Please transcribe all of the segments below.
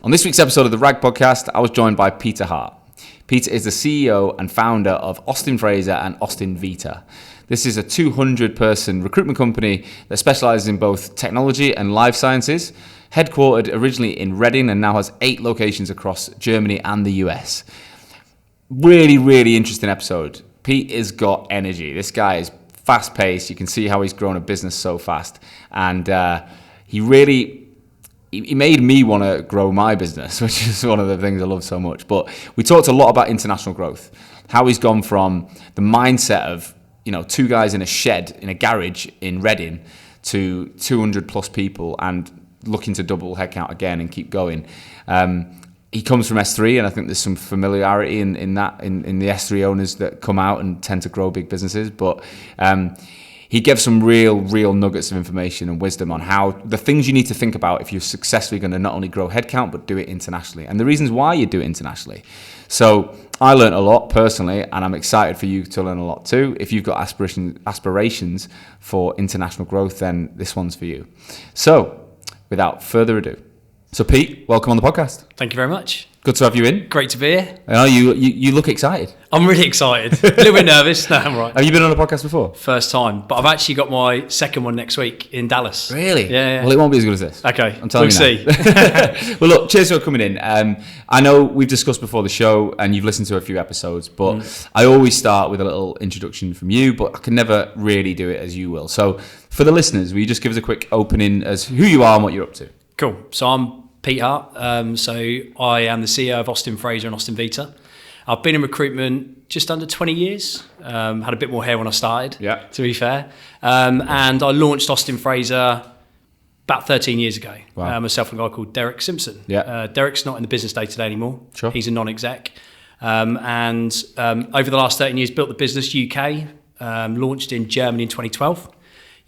On this week's episode of the RAG podcast, I was joined by Peter Hart. Peter is the CEO and founder of Austin Fraser and Austin Vita. This is a 200-person recruitment company that specialises in both technology and life sciences, headquartered originally in Reading and now has 8 locations across Germany and the US. Really interesting episode. Pete has got energy. This guy is fast-paced. You can see how he's grown a business so fast. And he made me want to grow my business, which is one of the things I love so much. But we talked a lot about international growth, how he's gone from the mindset of, 2 guys in a shed, in a garage in Reading, to 200 plus people and looking to double headcount again and keep going. He comes from S3, and I think there's some familiarity in the S3 owners that come out and tend to grow big businesses. But he gives some real nuggets of information and wisdom on how the things you need to think about if you're successfully going to not only grow headcount, but do it internationally, and the reasons why you do it internationally. So I learned a lot personally, and I'm excited for you to learn a lot too. If you've got aspirations for international growth, then this one's for you. So without further ado, so Pete, welcome on the podcast. Thank you very much. Good to have you in. Great to be here. You look excited. I'm really excited. A little bit nervous. No, I'm right. Have you been on a podcast before? First time, but I've actually got my second one next week in Dallas. Really? Yeah. Well, it won't be as good as this. Okay. I'm telling you now. See. Well, look, cheers for coming in. I know we've discussed before the show and you've listened to a few episodes, but I always start with a little introduction from you, but I can never really do it as you will. So for the listeners, will you just give us a quick opening as who you are and what you're up to? Cool. So I'm Pete Hart. So I am the CEO of Austin Fraser and Austin Vita. I've been in recruitment just under 20 years. Had a bit more hair when I started, to be fair. And I launched Austin Fraser about 13 years ago. Wow. Myself and a guy called Derek Simpson. Yeah. Derek's not in the business day-to-day anymore. Sure. He's a non-exec. And over the last 13 years, built the business UK, launched in Germany in 2012,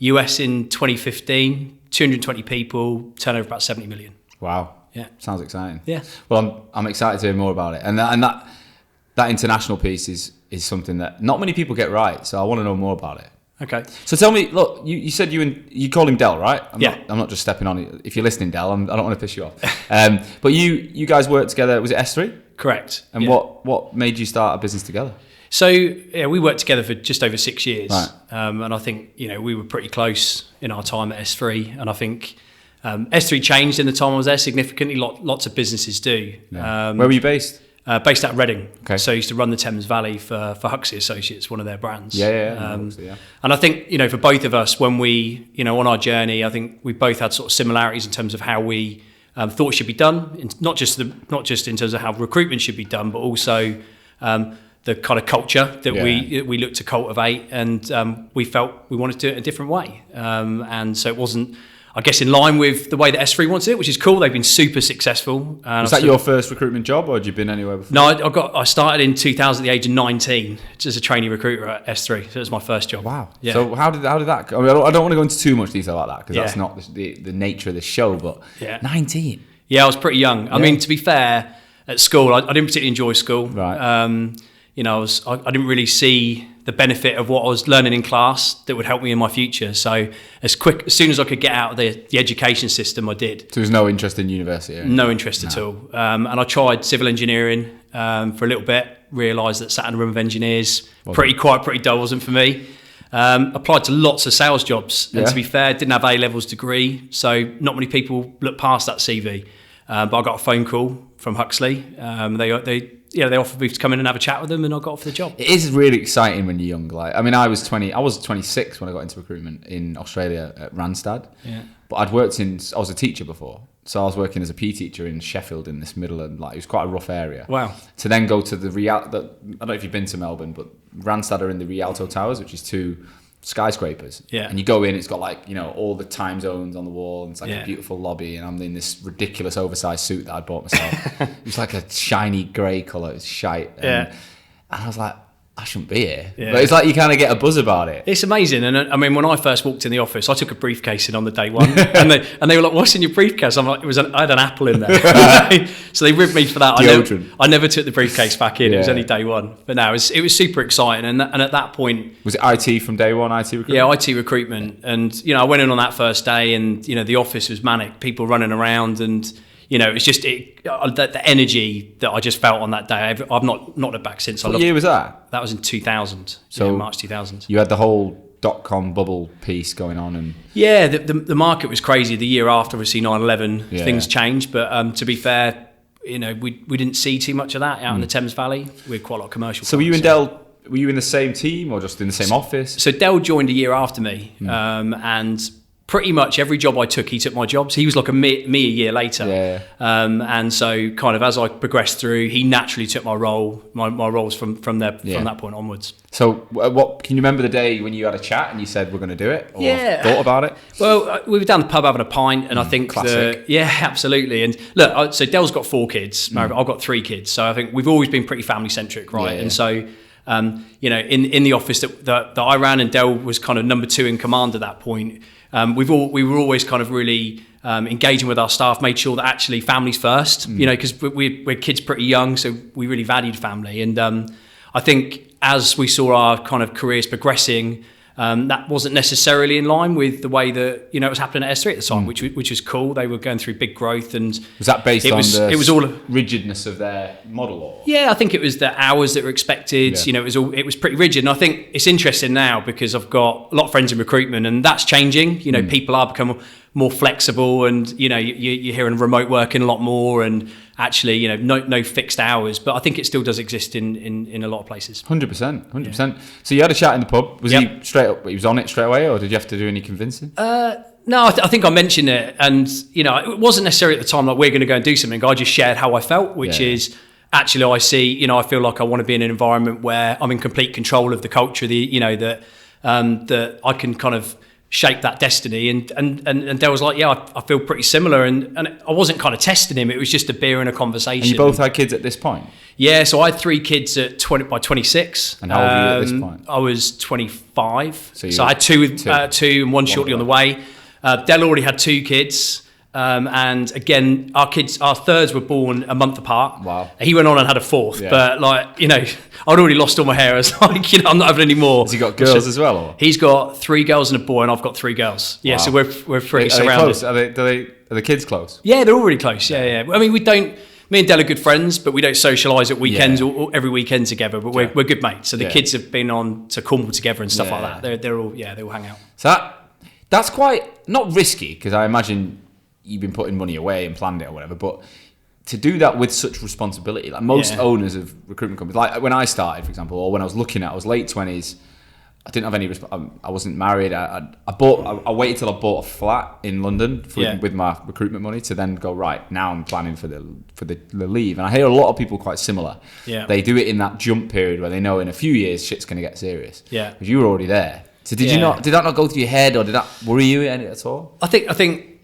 US in 2015, 220 people, turnover about 70 million. Wow. Yeah. Sounds exciting. Yeah. Well, I'm excited to hear more about it. And that international piece is something that not many people get right. So I want to know more about it. Okay. So tell me, look, you said you called him Del, right? I'm not just stepping on it. If you're listening, Del, I don't want to piss you off. But you guys worked together, was it S3? Correct. And what made you start a business together? So we worked together for just over 6 years. Right. And I think, we were pretty close in our time at S3. And I think S3 changed in the time I was there significantly. Lots of businesses do. Yeah. Where were you based? Based out of Reading. Okay. So I used to run the Thames Valley for Huxley Associates, one of their brands. Yeah. And I think, for both of us, when we, on our journey, I think we both had sort of similarities in terms of how we thought it should be done, not just in terms of how recruitment should be done, but also the kind of culture that we look to cultivate, and we felt we wanted to do it a different way. And so it wasn't, I guess, in line with the way that S3 wants it, which is cool. They've been super successful. Was that your first recruitment job, or had you been anywhere before? No, I started in 2000 at the age of 19 as a trainee recruiter at S3. So it was my first job. Wow. Yeah. So how did that go? I mean, I don't want to go into too much detail about that because that's not the nature of the show, but 19. Yeah, I was pretty young. I mean, to be fair, at school, I didn't particularly enjoy school. Right. I didn't really see the benefit of what I was learning in class that would help me in my future. So as soon as I could get out of the education system, I did. So there was no interest in university? No interest at all. And I tried civil engineering for a little bit, realised that sat in a room of engineers, pretty quiet, pretty dull, wasn't for me. Applied to lots of sales jobs. And to be fair, didn't have A-levels degree. So not many people look past that CV. But I got a phone call from Huxley. They offered me to come in and have a chat with them, and I got off the job. It is really exciting when you're young. I was 26 when I got into recruitment in Australia at Randstad. Yeah. But I was a teacher before. So I was working as a PE teacher in Sheffield in this middle, and it was quite a rough area. Wow. To then go to I don't know if you've been to Melbourne, but Randstad are in the Rialto Towers, which is 2 skyscrapers. Yeah. And you go in, it's got all the time zones on the wall, and it's a beautiful lobby, and I'm in this ridiculous oversized suit that I bought myself. It was like a shiny grey colour, it's shite. And I was like, I shouldn't be here. Yeah. But it's like you kind of get a buzz about it. It's amazing. And I mean, when I first walked in the office, I took a briefcase in on the day one, and they were like, "What's in your briefcase?" I'm like, I had an apple in there. So they ribbed me for that. I never took the briefcase back in. It was only day one. But no, it was super exciting. And at that point, was it IT from day one? IT recruitment. Yeah, IT recruitment. And I went in on that first day, and the office was manic. People running around, and it's just the energy that I just felt on that day. I've not looked back since. What year was that? That was in 2000, so March 2000. You had the whole .com bubble piece going on, and the market was crazy. The year after, obviously 9/11, things changed. But to be fair, we didn't see too much of that out in the Thames Valley. We had quite a lot of commercial. So were you and Del? Were you in the same team or just in the same office? So Del joined a year after me, and pretty much every job I took, he took my jobs. He was like me a year later, and so kind of as I progressed through, he naturally took my roles from that point onwards. So what can you remember the day when you had a chat and you said we're going to do it, or thought about it? Well, we were down the pub having a pint, and I think classic. Absolutely. And look, so Del's got 4 kids, I've got 3 kids, so I think we've always been pretty family centric, right? And so in the office that I ran, and Del was kind of number 2 in command at that point. We were always kind of really engaging with our staff, made sure that actually family's first, because we're kids pretty young, so we really valued family. And I think as we saw our kind of careers progressing, that wasn't necessarily in line with the way that it was happening at S3 at the time, which was cool. They were going through big growth, and was that based on the rigidness of their model? Or? Yeah, I think it was the hours that were expected. Yeah. It was pretty rigid, and I think it's interesting now because I've got a lot of friends in recruitment, and that's changing. People are becoming more flexible, and you're hearing remote working a lot more, and actually no fixed hours. But I think it still does exist in a lot of places. 100%. So you had a chat in the pub. Was he straight up? He was on it straight away, or did you have to do any convincing? No, I think I mentioned it, and it wasn't necessarily at the time like we're going to go and do something. I just shared how I felt, which is actually I see. I feel like I want to be in an environment where I'm in complete control of the culture. That I can kind of shape that destiny, and Del was like, I feel pretty similar, and I wasn't kind of testing him. It was just a beer and a conversation. And you both had kids at this point? Yeah, so I had 3 kids by 26. And how old were you at this point? I was 25. So I had two and one shortly on the way. Del already had 2 kids. And again, our thirds were born a month apart. Wow. He went on and had a 4th, but I'd already lost all my hair. I was like, I'm not having any more. Has he got girls as well? Or? He's got 3 girls and a boy, and I've got 3 girls. Yeah, wow. So we're pretty surrounded. Are they close? Are the kids close? Yeah, they're all really close. Yeah. I mean, me and Del are good friends, but we don't socialise at weekends or every weekend together. But we're good mates. So the kids have been on to Cornwall together and stuff like that. They all hang out. So that's quite not risky, because I imagine you've been putting money away and planned it or whatever, but to do that with such responsibility, like most owners of recruitment companies, like when I started, for example, or when I was late 20s, I didn't have any, I wasn't married. I waited till I bought a flat in London with my recruitment money to then go, right, now I'm planning for the leave. And I hear a lot of people quite similar. Yeah. They do it in that jump period where they know in a few years shit's going to get serious. Yeah. Because you were already there. So did that not go through your head, or did that worry you at all? I think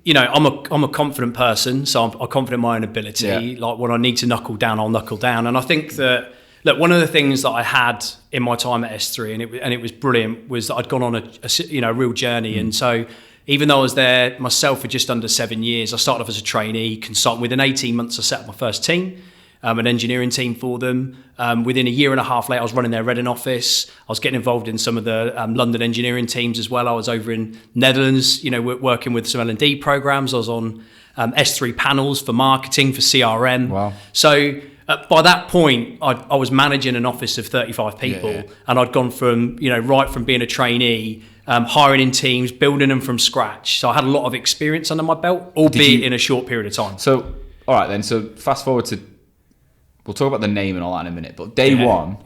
I'm a confident person, so I'm confident in my own ability. Yeah. Like when I need to knuckle down, I'll knuckle down. And I think that one of the things that I had in my time at S3, and it was brilliant, was that I'd gone on a real journey. And so even though I was there myself for just under 7 years, I started off as a trainee consultant. Within 18 months, I set up my first team. An engineering team for them. Within a year and a half later, I was running their Reading office. I was getting involved in some of the London engineering teams as well. I was over in Netherlands, working with some L&D programs. I was on S3 panels for marketing, for CRM. Wow. So by that point, I was managing an office of 35 people, and I'd gone from, right from being a trainee, hiring in teams, building them from scratch. So I had a lot of experience under my belt, albeit in a short period of time. So, all right then. So fast forward to, we'll talk about the name and all that in a minute, but day one,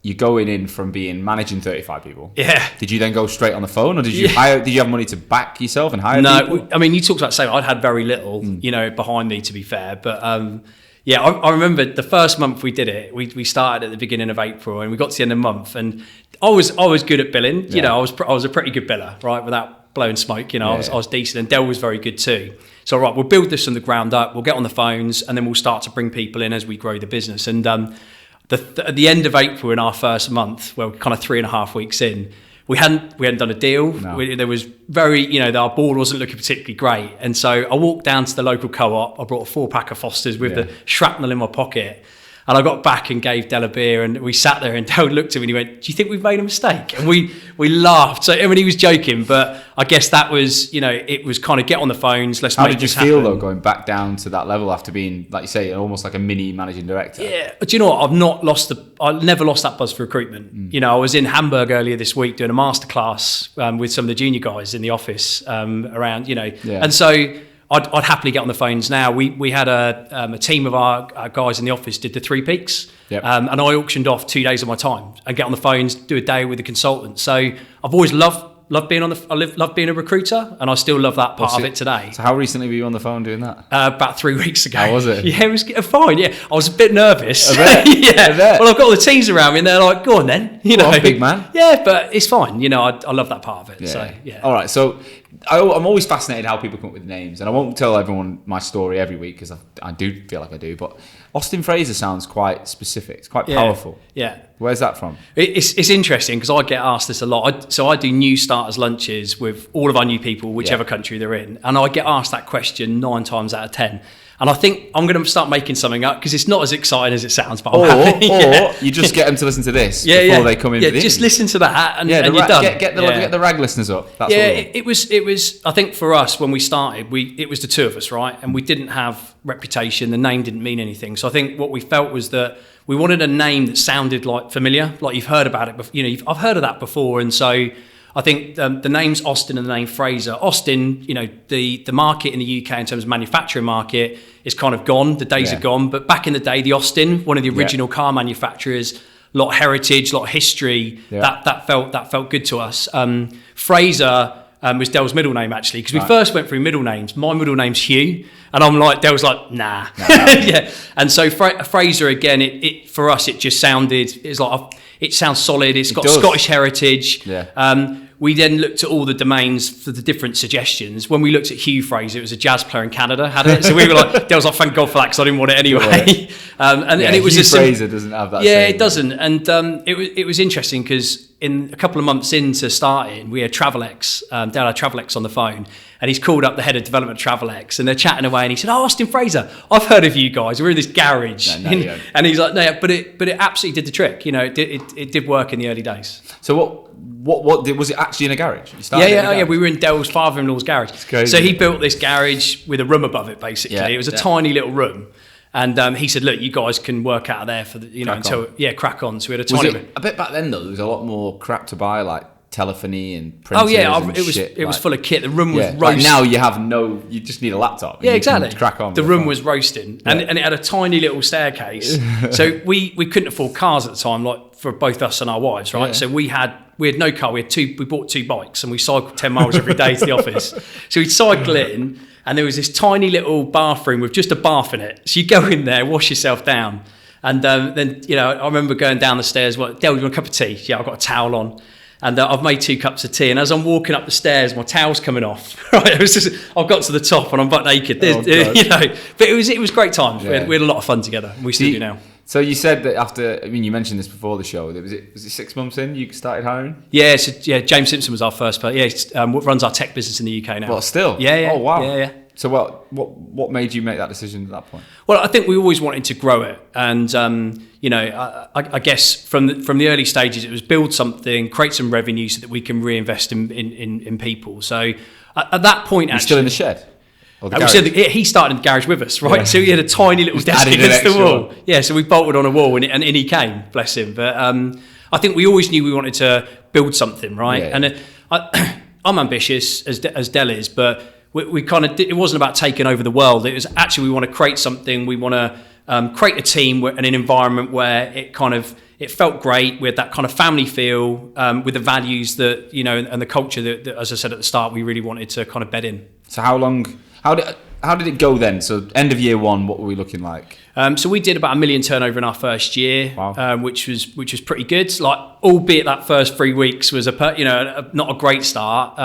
you're going in from managing 35 people. Yeah. Did you then go straight on the phone, or did you did you have money to back yourself and hire people? No, I mean, you talked about saying I'd had very little, behind me, to be fair. But I remember the first month we did it, we started at the beginning of April, and we got to the end of the month, and I was good at billing. I was a pretty good biller, right, without blowing smoke. I was decent, and Del was very good too. So, right, we'll build this from the ground up. We'll get on the phones, and then we'll start to bring people in as we grow the business. And at the end of April, in our first month, well, kind of 3.5 weeks in, we hadn't done a deal. No. There was our board wasn't looking particularly great. And so I walked down to the local co-op. I brought a 4-pack of Fosters with the shrapnel in my pocket. And I got back and gave Del a beer, and we sat there, and Del looked at me and he went, "Do you think we've made a mistake?" And we laughed. So I mean, he was joking, but I guess that was, it was kind of get on the phones. Let's How make did you this feel happen. though, going back down to that level after being, like you say, almost like a mini managing director? Yeah, but do you know what? I never lost that buzz for recruitment. I was in Hamburg earlier this week doing a masterclass with some of the junior guys in the office around, and so I'd happily get on the phones now. We had a team of our guys in the office did the 3 peaks, and I auctioned off 2 days of my time and get on the phones, do a day with the consultant. So I've always loved being love being a recruiter, and I still love that part of it today. So how recently were you on the phone doing that? About 3 weeks ago. How was it? Yeah, it was fine. Yeah, I was a bit nervous. I bet. Yeah. I bet. Well, I've got all the teams around me, and they're like, "Go on, then." Go on, big man. Yeah, but it's fine. I love that part of it. Yeah. So yeah. All right. So I'm always fascinated how people come up with names, and I won't tell everyone my story every week because I do feel like I do. But Austin Fraser sounds quite specific. It's quite powerful. Yeah. Where's that from? It's interesting because I get asked this a lot. I do new starters lunches with all of our new people, whichever country they're in, and I get asked that question 9 times out of 10. And I think I'm going to start making something up because it's not as exciting as it sounds. But Or you just get them to listen to this before they come in. Yeah, for the just interview. listen to that and you're done. Get the rag listeners up. That's it was. I think for us when we started, it was the 2 of us, right? And we didn't have reputation. The name didn't mean anything. So I think what we felt was that we wanted a name that sounded like familiar, like you've heard about it. I've heard of that before, and so I think the name's Austin and the name Fraser. Austin, the market in the UK in terms of manufacturing market is kind of gone. The days are gone. But back in the day, the Austin, one of the original car manufacturers, a lot of heritage, a lot of history. Yeah. That felt good to us. Fraser was Del's middle name actually, because we first went through middle names. My middle name's Hugh, and I'm like, Del's like, nah. Yeah. And so Fraser again, it for us it just sounded, it's like it sounds solid. It's got Scottish heritage. Yeah. We then looked at all the domains for the different suggestions. When we looked at Hugh Fraser, it was a jazz player in Canada had it. So we were like, Del was like, thank God for that because I didn't want it anyway. And it was Hugh Fraser doesn't have that. Yeah, it doesn't. And it was interesting because in a couple of months into starting, we had Travelex, Del had Travelex on the phone, and he's called up the head of development of Travelex, and they're chatting away, and he said, "Oh, Austin Fraser, I've heard of you guys. We're in this garage." And he's like, "No, but it absolutely did the trick. It did work in the early days." So what was it actually in a garage? You started in a garage? Yeah. We were in Del's father-in-law's garage. So he built this garage with a room above it, basically. Yeah, it was a tiny little room. And he said, "Look, you guys can work out of there for crack on." So we had a tiny. I bet back then though there was a lot more crap to buy, like telephony and printers. It was full of kit. The room was roasting. Like now you just need a laptop. Yeah, exactly. Crack on. The room was roasting, and it had a tiny little staircase. So we couldn't afford cars at the time, like for both us and our wives, right? Yeah. So we had no car. We bought 2 bikes, and we cycled 10 miles every day to the office. So we'd cycle in. And there was this tiny little bathroom with just a bath in it. So you go in there, wash yourself down. And then, I remember going down the stairs, Del, you want a cup of tea? Yeah, I've got a towel on. And I've made 2 cups of tea. And as I'm walking up the stairs, my towel's coming off. Right, I've got to the top and I'm butt naked. But it was great times. Yeah. We had a lot of fun together. We still do now. So you said that you mentioned this before the show. Was it 6 months in you started hiring? Yeah, James Simpson was our first person. Yeah, runs our tech business in the UK now. Well, still? Yeah. Oh, wow. Yeah. So what made you make that decision at that point? Well, I think we always wanted to grow it. And, I guess from the early stages, it was build something, create some revenue so that we can reinvest in people. So at that point, You're still in the shed? He started in the garage with us, right? Yeah. So he had a tiny little desk against the wall. Yeah, so we bolted on a wall and in he came, bless him. But I think we always knew we wanted to build something, right? Yeah. And I'm ambitious, as Del is, but we kind of, it wasn't about taking over the world. It was actually, we want to create something. We want to create a team and an environment where it felt great. We had that kind of family feel with the values that, and the culture that, as I said at the start, we really wanted to kind of bed in. So how did it go then? So end of year 1, what were we looking like? So we did about $1 million turnover in our first year, wow. which was pretty good. Like, albeit that first 3 weeks was not a great start.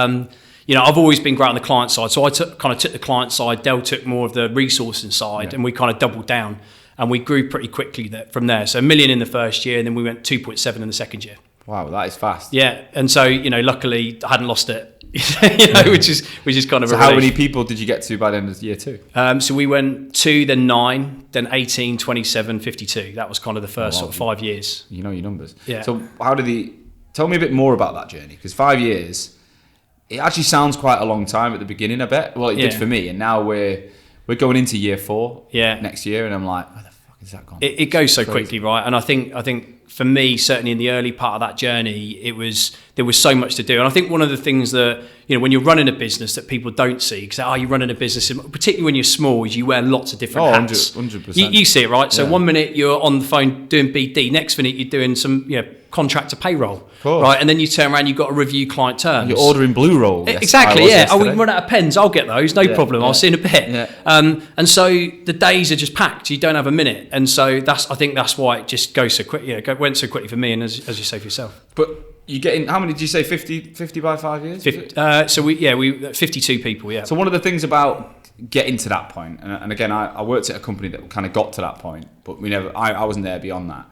I've always been great on the client side, so I took the client side. Del took more of the resourcing side, and we kind of doubled down, and we grew pretty quickly from there. So $1 million in the first year, and then we went 2.7 in the second year. Wow, that is fast. Yeah, and so luckily I hadn't lost it which is kind of. So how many people did you get to by the end of year 2? So we went 2, then 9, then 18, 27, 52. That was kind of the first sort of 5 years. You know your numbers. Yeah. So tell me a bit more about that journey, because 5 years, it actually sounds quite a long time at the beginning, I bet. Well, it did for me, and now we're going into year 4 next year, and I'm like, where the fuck is that gone? It goes so quickly, right? And I think for me, certainly in the early part of that journey, there was so much to do. And I think one of the things that, when you're running a business that people don't see, because you're running a business, particularly when you're small, is you wear lots of different hats. 100%. You see it, right? So one minute you're on the phone doing BD, next minute you're doing some contractor payroll, right? And then you turn around, you've got to review client terms. You're ordering blue roll. Exactly, yeah. Oh, we run out of pens. I'll get those, no problem. I'll see in a bit. Yeah. And so the days are just packed. You don't have a minute, and so I think that's why it just goes so quick. It went so quickly for me, and as you say for yourself. But you get in, how many did you say? 50 by 5 years? 50, so we 52 people. Yeah. So one of the things about getting to that point, and again, I worked at a company that kind of got to that point, but I wasn't there beyond that.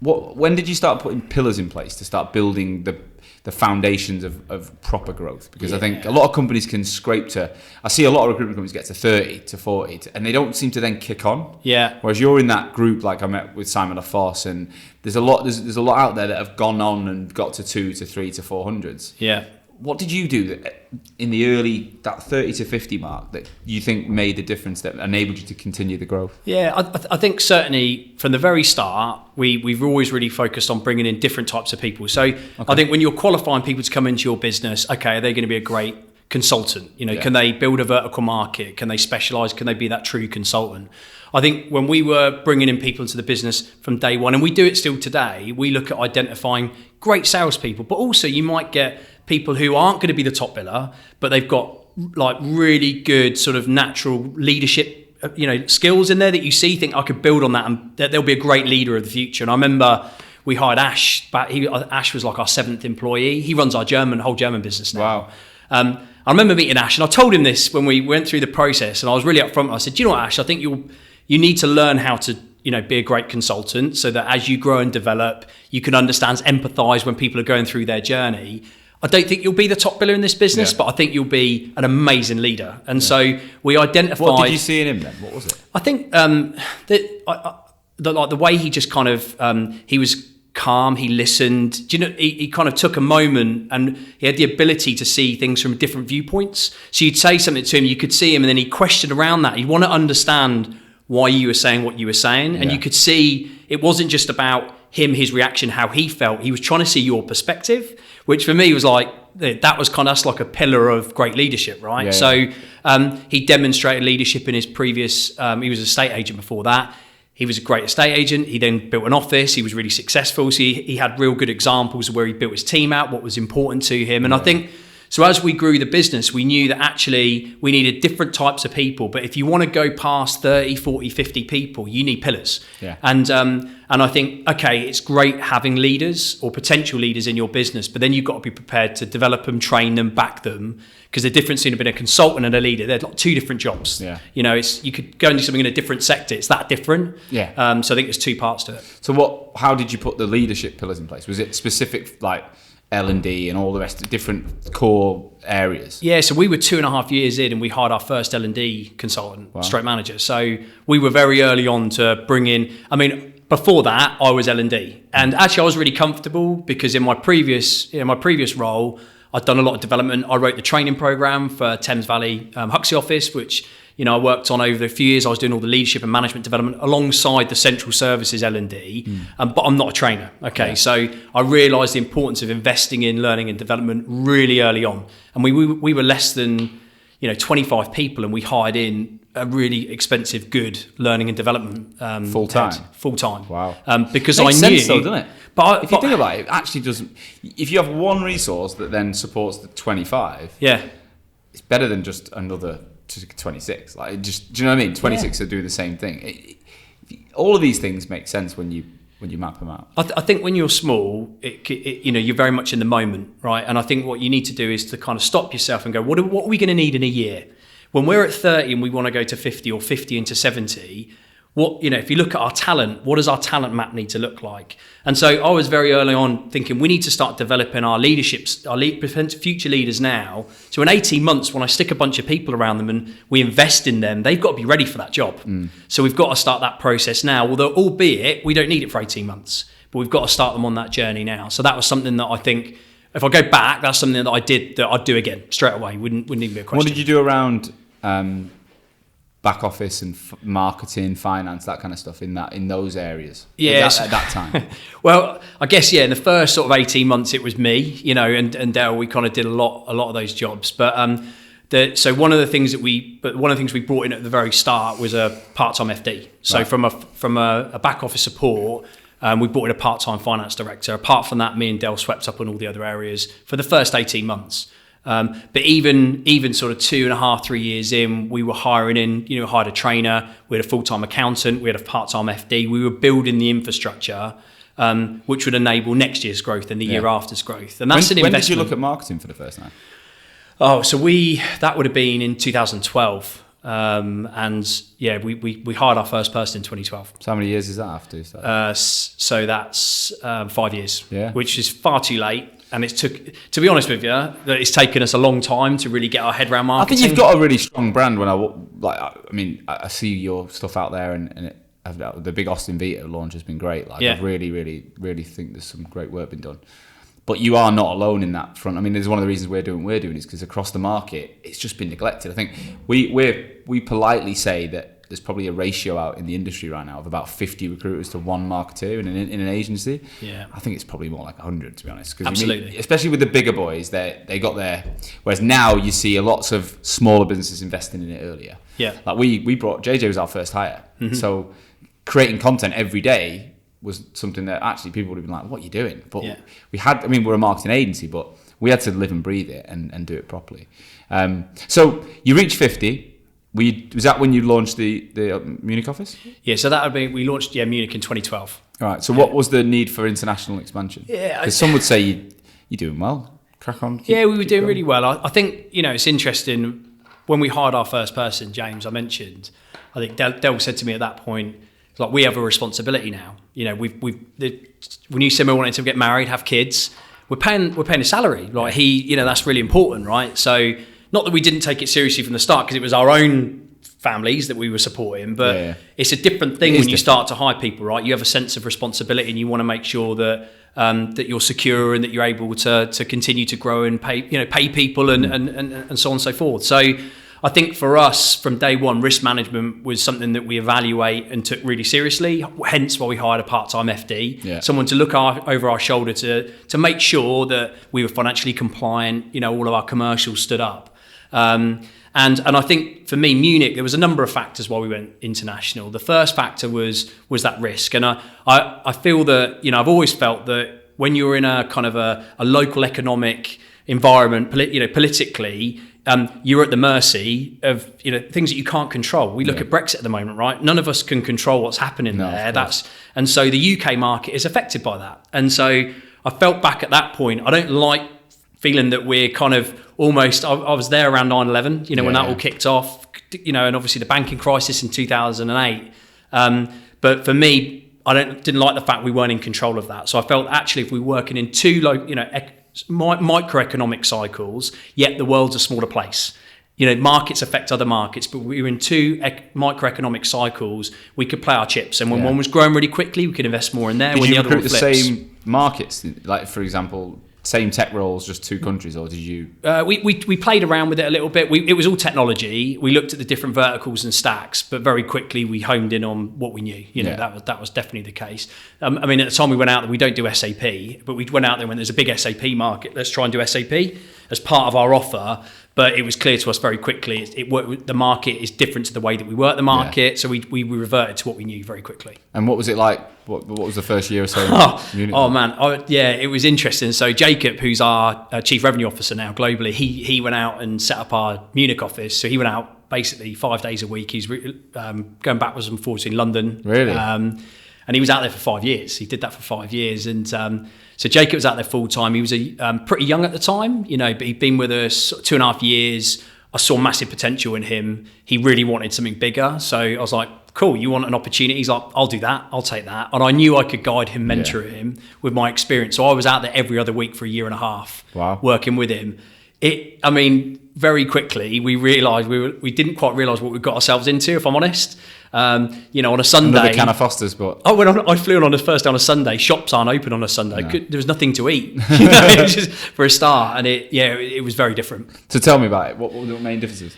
When did you start putting pillars in place to start building the foundations of proper growth? Because I think a lot of companies can I see a lot of recruitment companies get to 30 to 40 and they don't seem to then kick on. Yeah. Whereas you're in that group, like I met with Simon Foss, and there's a lot out there that have gone on and got to 2 to 3 to 400s. Yeah. What did you do in the early, that 30 to 50 mark, that you think made the difference that enabled you to continue the growth? Yeah, I think certainly from the very start, we've always really focused on bringing in different types of people. So I think when you're qualifying people to come into your business, okay, are they going to be a great consultant? Can they build a vertical market? Can they specialise? Can they be that true consultant? I think when we were bringing in people into the business from day one, and we do it still today, we look at identifying great salespeople, but also you might get people who aren't going to be the top biller, but they've got like really good sort of natural leadership, skills in there that you think I could build on that, and that they'll be a great leader of the future. And I remember we hired Ash, but Ash was like our 7th employee. He runs our whole German business now. Wow. I remember meeting Ash, and I told him this when we went through the process, and I was really upfront. I said, "Do you know what, Ash? I think you need to learn how to be a great consultant, so that as you grow and develop, you can understand, empathise when people are going through their journey. I don't think you'll be the top biller in this business, but I think you'll be an amazing leader." And so we identified. What did you see in him then? What was it? I think the way he just kind of he was calm. He listened. He kind of took a moment, and he had the ability to see things from different viewpoints. So you'd say something to him, you could see him, and then he'd question around that. He'd want to understand why you were saying what you were saying, and you could see it wasn't just about him, his reaction, how he felt. He was trying to see your perspective, which for me was like, that's like a pillar of great leadership, right? Yeah, so he demonstrated leadership in his previous, he was an estate agent before that. He was a great estate agent. He then built an office. He was really successful. So he had real good examples of where he built his team out, what was important to him. And I think, so as we grew the business, we knew that actually we needed different types of people. But if you want to go past 30, 40, 50 people, you need pillars. Yeah. And I think, okay, it's great having leaders or potential leaders in your business, but then you've got to be prepared to develop them, train them, back them. Because the difference between a consultant and a leader, they're like 2 different jobs. Yeah. You could go and do something in a different sector. It's that different. Yeah. So I think there's 2 parts to it. So how did you put the leadership pillars in place? Was it specific, like L&D and all the rest of different core areas? Yeah, so we were 2.5 years in, and we hired our first L&D consultant, stroke manager. So we were very early on to bring in, before that, I was L&D. And actually I was really comfortable because in my previous role, I'd done a lot of development. I wrote the training program for Thames Valley Huxley office, which I worked on over the few years. I was doing all the leadership and management development alongside the central services L&D, but I'm not a trainer. Okay, yeah. So I realised the importance of investing in learning and development really early on. And we were less than 25 people, and we hired in a really expensive, good learning and development full time. Wow. Because Makes I knew, sense though, doesn't it? But if you think about it, it actually doesn't. If you have one resource that then supports the 25, it's better than just another 26. Like, just, do you know what I mean? 26 are doing the same thing. All of these things make sense when you map them out. I think when you're small, you're very much in the moment, right? And I think what you need to do is to kind of stop yourself and go, what are we going to need in a year? When we're at 30 and we want to go to 50 or 50 into 70, What, if you look at our talent, what does our talent map need to look like? And so I was very early on thinking we need to start developing our leaderships, future leaders now. So in 18 months, when I stick a bunch of people around them and we invest in them, they've got to be ready for that job. So we've got to start that process now, although albeit we don't need it for 18 months, but we've got to start them on that journey now. So that was something that I think, if I go back, that's something that I did that I'd do again straight away. Wouldn't even be a question. What did you do around back office and marketing, finance, that kind of stuff in those areas? Yes. At that time? Well, I guess, in the first sort of 18 months, it was me, and Dale, we kind of did a lot of those jobs. But so one of the things we brought in at the very start was a part-time FD. So right. from a back office support, we brought in a part-time finance director. Apart from that, me and Dale swept up on all the other areas for the first 18 months. But even sort of 2.5, 3 years in, we were hiring in, hired a trainer, we had a full-time accountant, we had a part-time FD. We were building the infrastructure, which would enable next year's growth and the year after's growth. And that's an investment. When did you look at marketing for the first time? Oh, so that would have been in 2012. And yeah, we hired our first person in 2012. So how many years is that after? So that's 5 years, yeah, which is far too late. And to be honest with you, it's taken us a long time to really get our head around marketing. I think you've got a really strong brand. I see your stuff out there, and the big Austin Vita launch has been great. I really, really, really think there's some great work been done. But you are not alone in that front. I mean, there's one of the reasons we're doing is because across the market, it's just been neglected. I think we politely say that there's probably a ratio out in the industry right now of about 50 recruiters to one marketeer in an agency. Yeah, I think it's probably more like 100, to be honest. Absolutely. Especially with the bigger boys, they got there. Whereas now you see lots of smaller businesses investing in it earlier. Yeah. Like we brought, JJ was our first hire. Mm-hmm. So creating content every day was something that actually people would have been like, what are you doing? But we're a marketing agency, but we had to live and breathe it and do it properly. So you reached 50. Was that when you launched the Munich office? Yeah, so we launched Munich in 2012. All right. So what was the need for international expansion? Yeah, because some would say you're doing well. Crack on. We were doing really well. I think it's interesting when we hired our first person, James. I mentioned. I think Del said to me at that point, like, we have a responsibility now. When you said we wanted to get married, have kids, we're paying a salary. Like that's really important, right? So. Not that we didn't take it seriously from the start, because it was our own families that we were supporting, but it's a different thing when you start to hire people, right? You have a sense of responsibility, and you want to make sure that that you're secure and that you're able to continue to grow and pay people and so on and so forth. So I think for us, from day one, risk management was something that we evaluate and took really seriously. Hence why we hired a part-time FD, someone to look over our shoulder to make sure that we were financially compliant. All of our commercials stood up. And I think for me, Munich, there was a number of factors why we went international. The first factor was that risk. And I feel that, I've always felt that when you're in a kind of a local economic environment, politically, you're at the mercy of things that you can't control. We look at Brexit at the moment, right? None of us can control what's happening there. And so the UK market is affected by that. And so I felt back at that point, I don't like feeling that we're kind of almost, I was there around 9/11, when that all kicked off, and obviously the banking crisis in 2008. But for me, I didn't like the fact we weren't in control of that. So I felt actually if we were working in two, microeconomic cycles, yet the world's a smaller place. Markets affect other markets, but we were in two microeconomic cycles. We could play our chips, and when one was growing really quickly, we could invest more in there. Did when you the other recruit the flips. same markets, like for example, same tech roles, just two countries, or did you? We played around with it a little bit. It was all technology. We looked at the different verticals and stacks, but very quickly we honed in on what we knew. That was definitely the case. At the time we went out there, we don't do SAP, but we went out there when there's a big SAP market. Let's try and do SAP as part of our offer. But it was clear to us very quickly the market is different to the way that we work the market. So we reverted to what we knew very quickly. And what was it like? What was the first year or so? It was interesting. So Jacob, who's our chief revenue officer now globally, he went out and set up our Munich office. So he went out basically 5 days a week. He's going backwards and forwards in London. Really? And he was out there for 5 years. He did that for 5 years. And so Jacob was out there full time. He was pretty young at the time, but he'd been with us 2.5 years. I saw massive potential in him. He really wanted something bigger. So I was like, cool, you want an opportunity? He's like, I'll do that, I'll take that. And I knew I could guide him, mentor him with my experience. So I was out there every other week for a year and a half, working with him. Very quickly we realised we didn't quite realise what we got ourselves into, if I'm honest. On a Sunday, another can of Foster's, but I flew in on the first day on a Sunday. Shops aren't open on a Sunday. There was nothing to eat, just for a start, and it was very different. So tell me about it. What were the main differences?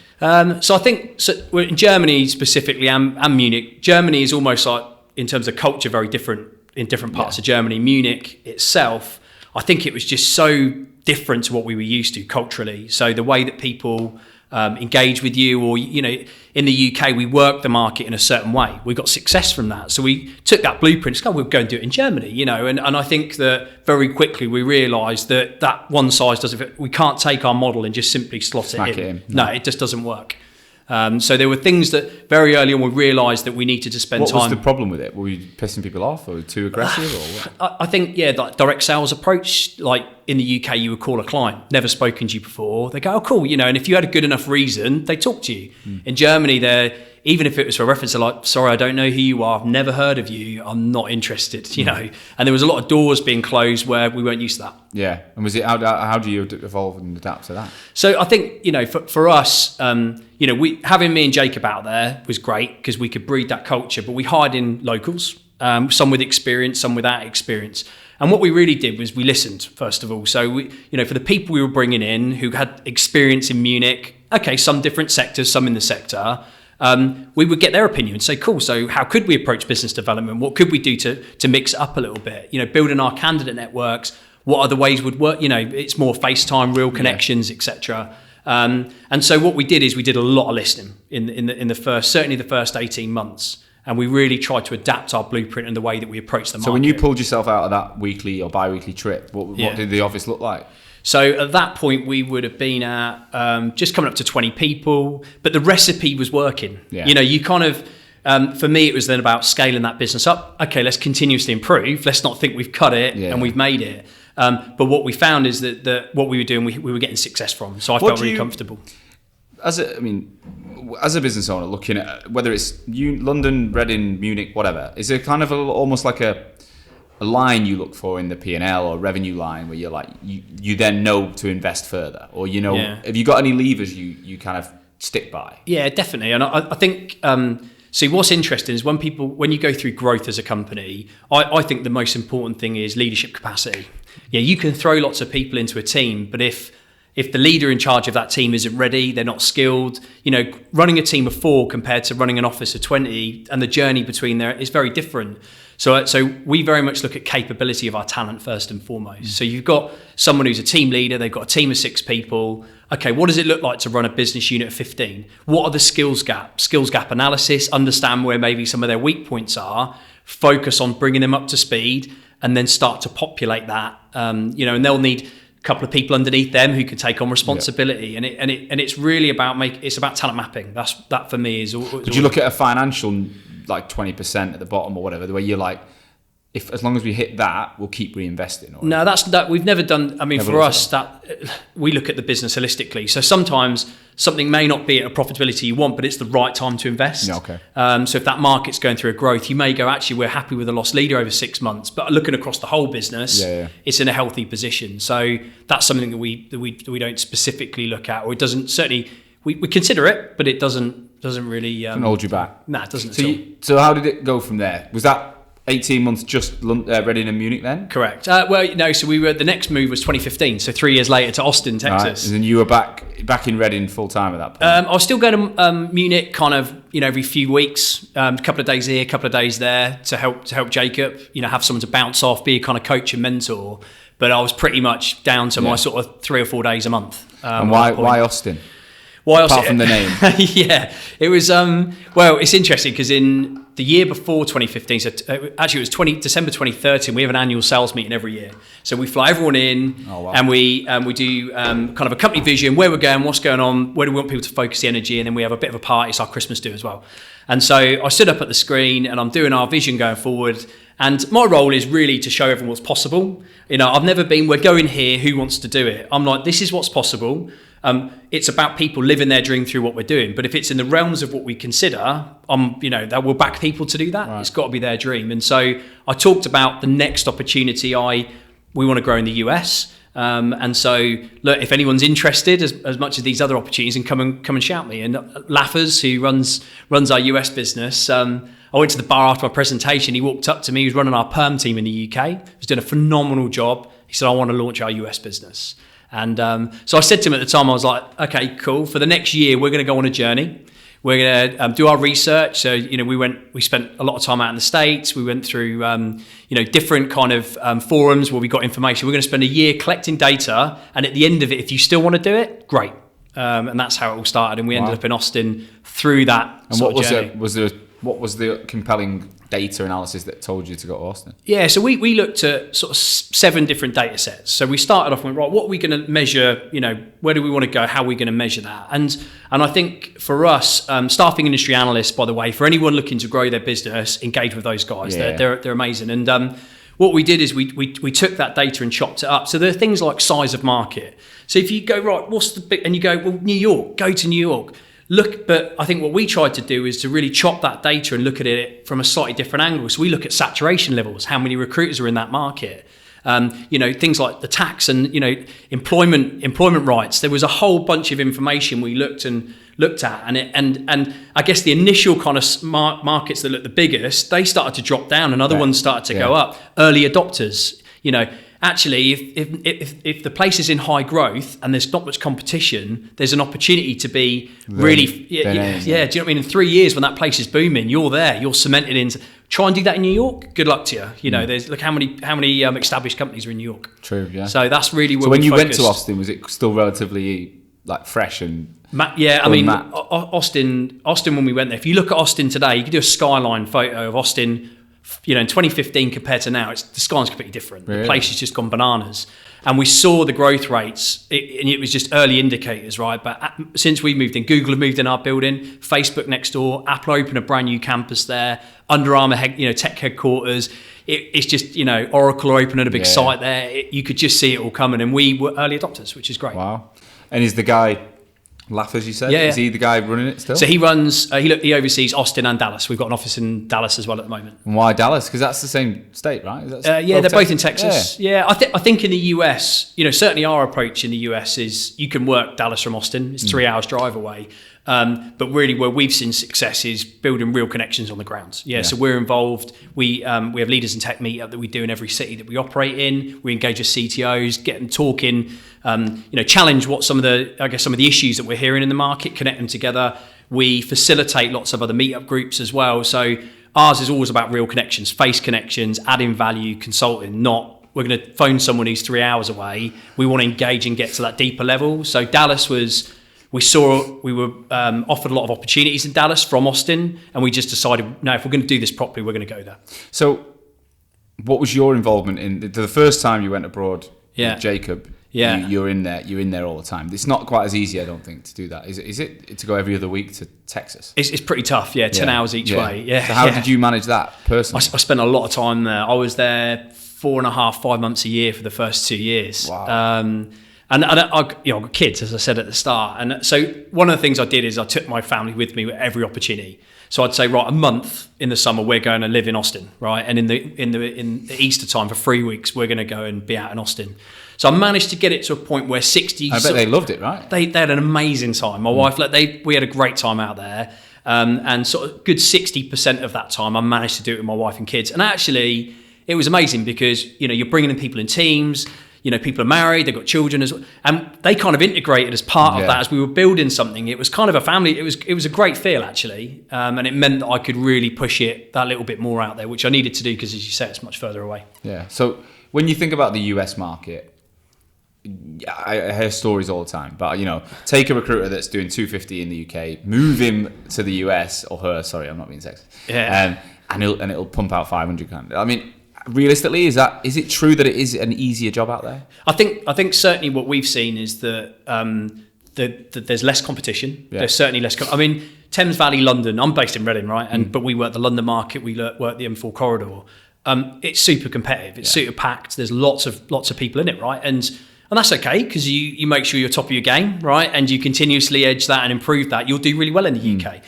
So I think we're in Germany specifically and Munich. Germany is almost like, in terms of culture, very different in different parts of Germany. Munich itself, I think it was just so different to what we were used to culturally. So the way that people engage with you, or in the UK we work the market in a certain way. We got success from that, so we took that blueprint. We'll go and do it in Germany, and I think that very quickly we realised that one size doesn't fit. We can't take our model and just simply slot it in. No, it just doesn't work. So there were things that very early on we realised that we needed to spend time. What was the problem with it? Were you pissing people off, or too aggressive, or what? I think, like direct sales approach. Like in the UK, you would call a client, never spoken to you before. They go, oh, cool, and if you had a good enough reason, they talk to you. In Germany, even if it was for a reference, they're like, sorry, I don't know who you are, I've never heard of you, I'm not interested, And there was a lot of doors being closed where we weren't used to that. Yeah, and was it how do you evolve and adapt to that? So I think, for us, having me and Jacob out there was great because we could breed that culture, but we hired in locals, some with experience, some without experience. And what we really did was we listened, first of all. So we, for the people we were bringing in who had experience in Munich, okay, some different sectors, some in the sector, we would get their opinion and say, cool, so how could we approach business development? What could we do to mix it up a little bit? Building our candidate networks, what other ways would work? It's more FaceTime, real connections, etc. And so what we did is we did a lot of listening in the first 18 months. And we really tried to adapt our blueprint and the way that we approach the market. So when you pulled yourself out of that weekly or bi-weekly trip, what did the office look like? So at that point, we would have been at just coming up to 20 people, but the recipe was working. Yeah. You kind of, for me, it was then about scaling that business up. Okay, let's continuously improve. Let's not think we've cut it and we've made it. But what we found is that what we were doing, we were getting success from. So I felt really comfortable. As a business owner, looking at whether it's London, Reading, Munich, whatever, is there kind of almost like a line you look for in the P&L or revenue line where you're like, you then know to invest further, or have you got any levers you kind of stick by? Yeah, definitely. And I think see, what's interesting is when you go through growth as a company, I think the most important thing is leadership capacity. Yeah, you can throw lots of people into a team, but if the leader in charge of that team isn't ready, they're not skilled, running a team of 4 compared to running an office of 20, and the journey between there is very different. So we very much look at capability of our talent first and foremost. So you've got someone who's a team leader, they've got a team of 6 people. Okay, what does it look like to run a business unit of 15? What are the skills gap analysis, understand where maybe some of their weak points are, focus on bringing them up to speed, and then start to populate that, and they'll need a couple of people underneath them who can take on responsibility. Yeah. And it's really about it's about talent mapping. That for me is. Would you look at a financial like 20% at the bottom or whatever, the way you're like, as long as we hit that, we'll keep reinvesting? Or no, that we've never done. I mean, for us, that we look at the business holistically. So sometimes something may not be at a profitability you want, but it's the right time to invest. Yeah, okay. So if that market's going through a growth, you may go, actually, we're happy with a lost leader over 6 months, but looking across the whole business, it's in a healthy position. So that's something that we don't specifically look at, or it doesn't certainly. We consider it, but it doesn't really doesn't hold you back. Nah, it doesn't. So how did it go from there? Was that 18 months just Reading and Munich then? Correct. So the next move was 2015, so 3 years later to Austin, Texas. Right. And then you were back in Reading full time at that point? I was still going to Munich kind of, every few weeks, a couple of days here, a couple of days there to help Jacob, have someone to bounce off, be a kind of coach and mentor. But I was pretty much down to my sort of 3 or 4 days a month. And why Austin? Why Apart from the name. Yeah, it was, it's interesting because in the year before 2015, so actually it was December 2013, we have an annual sales meeting every year. So we fly everyone in and we do kind of a company vision, where we're going, what's going on, where do we want people to focus the energy, and then we have a bit of a party, it's our Christmas do as well. And so I stood up at the screen and I'm doing our vision going forward, And my role is really to show everyone what's possible. I've never been, we're going here, who wants to do it? I'm like, this is what's possible. It's about people living their dream through what we're doing. But if it's in the realms of what we consider, that will back people to do that. Right. It's got to be their dream. And so I talked about the next opportunity we want to grow in the US. And so, look, if anyone's interested, as much as these other opportunities, and come and shout me. And Laffers, who runs our US business, I went to the bar after my presentation. He walked up to me. He was running our perm team in the UK. He was doing a phenomenal job. He said, I want to launch our US business. And so I said to him at the time, I was like, okay, cool. For the next year, we're going to go on a journey. We're going to do our research. So, we spent a lot of time out in the States. We went through, different kind of forums where we got information. We're going to spend a year collecting data. And at the end of it, if you still want to do it, great. And that's how it all started. And we ended up in Austin through that. And what was the compelling data analysis that told you to go to Austin? Yeah, so we looked at sort of 7 different data sets. So we started off and went, right, what are we going to measure? Where do we want to go? How are we going to measure that? And I think for us, staffing industry analysts, by the way, for anyone looking to grow their business, engage with those guys. Yeah. They're amazing. And what we did is we took that data and chopped it up. So there are things like size of market. So if you go, right, what's the big, and you go, well, New York, go to New York. But I think what we tried to do is to really chop that data and look at it from a slightly different angle. So we look at saturation levels, how many recruiters are in that market, things like the tax and employment rights. There was a whole bunch of information we looked at, and I guess the initial kind of markets that looked the biggest, they started to drop down, and other ones started to go up. Early adopters, Actually, if the place is in high growth and there's not much competition, there's an opportunity to be really, do you know what I mean? In 3 years, when that place is booming, you're there, you're cemented into. Try and do that in New York. Good luck to you. There's look how many established companies are in New York. True, yeah. So that's really where. So when you went to Austin, was it still relatively fresh and? Austin. When we went there, if you look at Austin today, you can do a skyline photo of Austin. In 2015 compared to now, the skyline's completely different. Really? The place has just gone bananas. And we saw the growth rates, and it was just early indicators, right? But since we moved in, Google have moved in our building, Facebook next door, Apple opened a brand new campus there, Under Armour, tech headquarters. It's just, Oracle are opening a big site there. You could just see it all coming, and we were early adopters, which is great. Wow. And is the guy... Laffers, you said? Yeah. Is he the guy running it still? So he runs, he oversees Austin and Dallas. We've got an office in Dallas as well at the moment. And why Dallas? Because that's the same state, right? They're both in Texas. Yeah. I think in the US, certainly our approach in the US is you can work Dallas from Austin. It's 3 hours drive away. But really where we've seen success is building real connections on the ground. Yeah. So we're involved. We have leaders in tech meetup that we do in every city that we operate in. We engage with CTOs, get them talking, challenge what some of the issues that we're hearing in the market, connect them together. We facilitate lots of other meetup groups as well. So ours is always about real connections, face connections, adding value, consulting, not we're going to phone someone who's 3 hours away. We want to engage and get to that deeper level. So Dallas was... We were offered a lot of opportunities in Dallas from Austin, and we just decided, no, if we're going to do this properly, we're going to go there. So what was your involvement in the first time you went abroad with Jacob? Yeah. You're in there all the time. It's not quite as easy, I don't think, to do that. Is it to go every other week to Texas? It's pretty tough, 10 hours each way. Yeah. So how did you manage that personally? I spent a lot of time there. I was there 4.5-5 months a year for the first 2 years. Wow. And I've got kids, as I said at the start. And so one of the things I did is I took my family with me at every opportunity. So I'd say, right, a month in the summer, we're going to live in Austin, right? And in the Easter time for 3 weeks, we're going to go and be out in Austin. So I managed to get it to a point where 60... I bet they loved it, right? They had an amazing time. My wife, we had a great time out there. And sort of good 60% of that time, I managed to do it with my wife and kids. And actually, it was amazing because, you're bringing in people in teams... people are married, they've got children as well, and they kind of integrated as part of that as we were building something. It was kind of a family. It was a great feel actually, and it meant that I could really push it that little bit more out there, which I needed to do because, as you say, it's much further away. Yeah. So when you think about the US market, I hear stories all the time. But take a recruiter that's doing 250 in the UK, move him to the US or her. Sorry, I'm not being sexist. Yeah. And it'll pump out 500 grand. I mean. Realistically, is it true that it is an easier job out there? I think certainly what we've seen is that there's less competition. Yeah. There's certainly less. Thames Valley, London. I'm based in Reading, right? But we work the London market. We work the M4 corridor. it's super competitive. It's super packed. There's lots of people in it, right? And that's okay, because you make sure you're top of your game, right? And you continuously edge that and improve that. You'll do really well in the UK.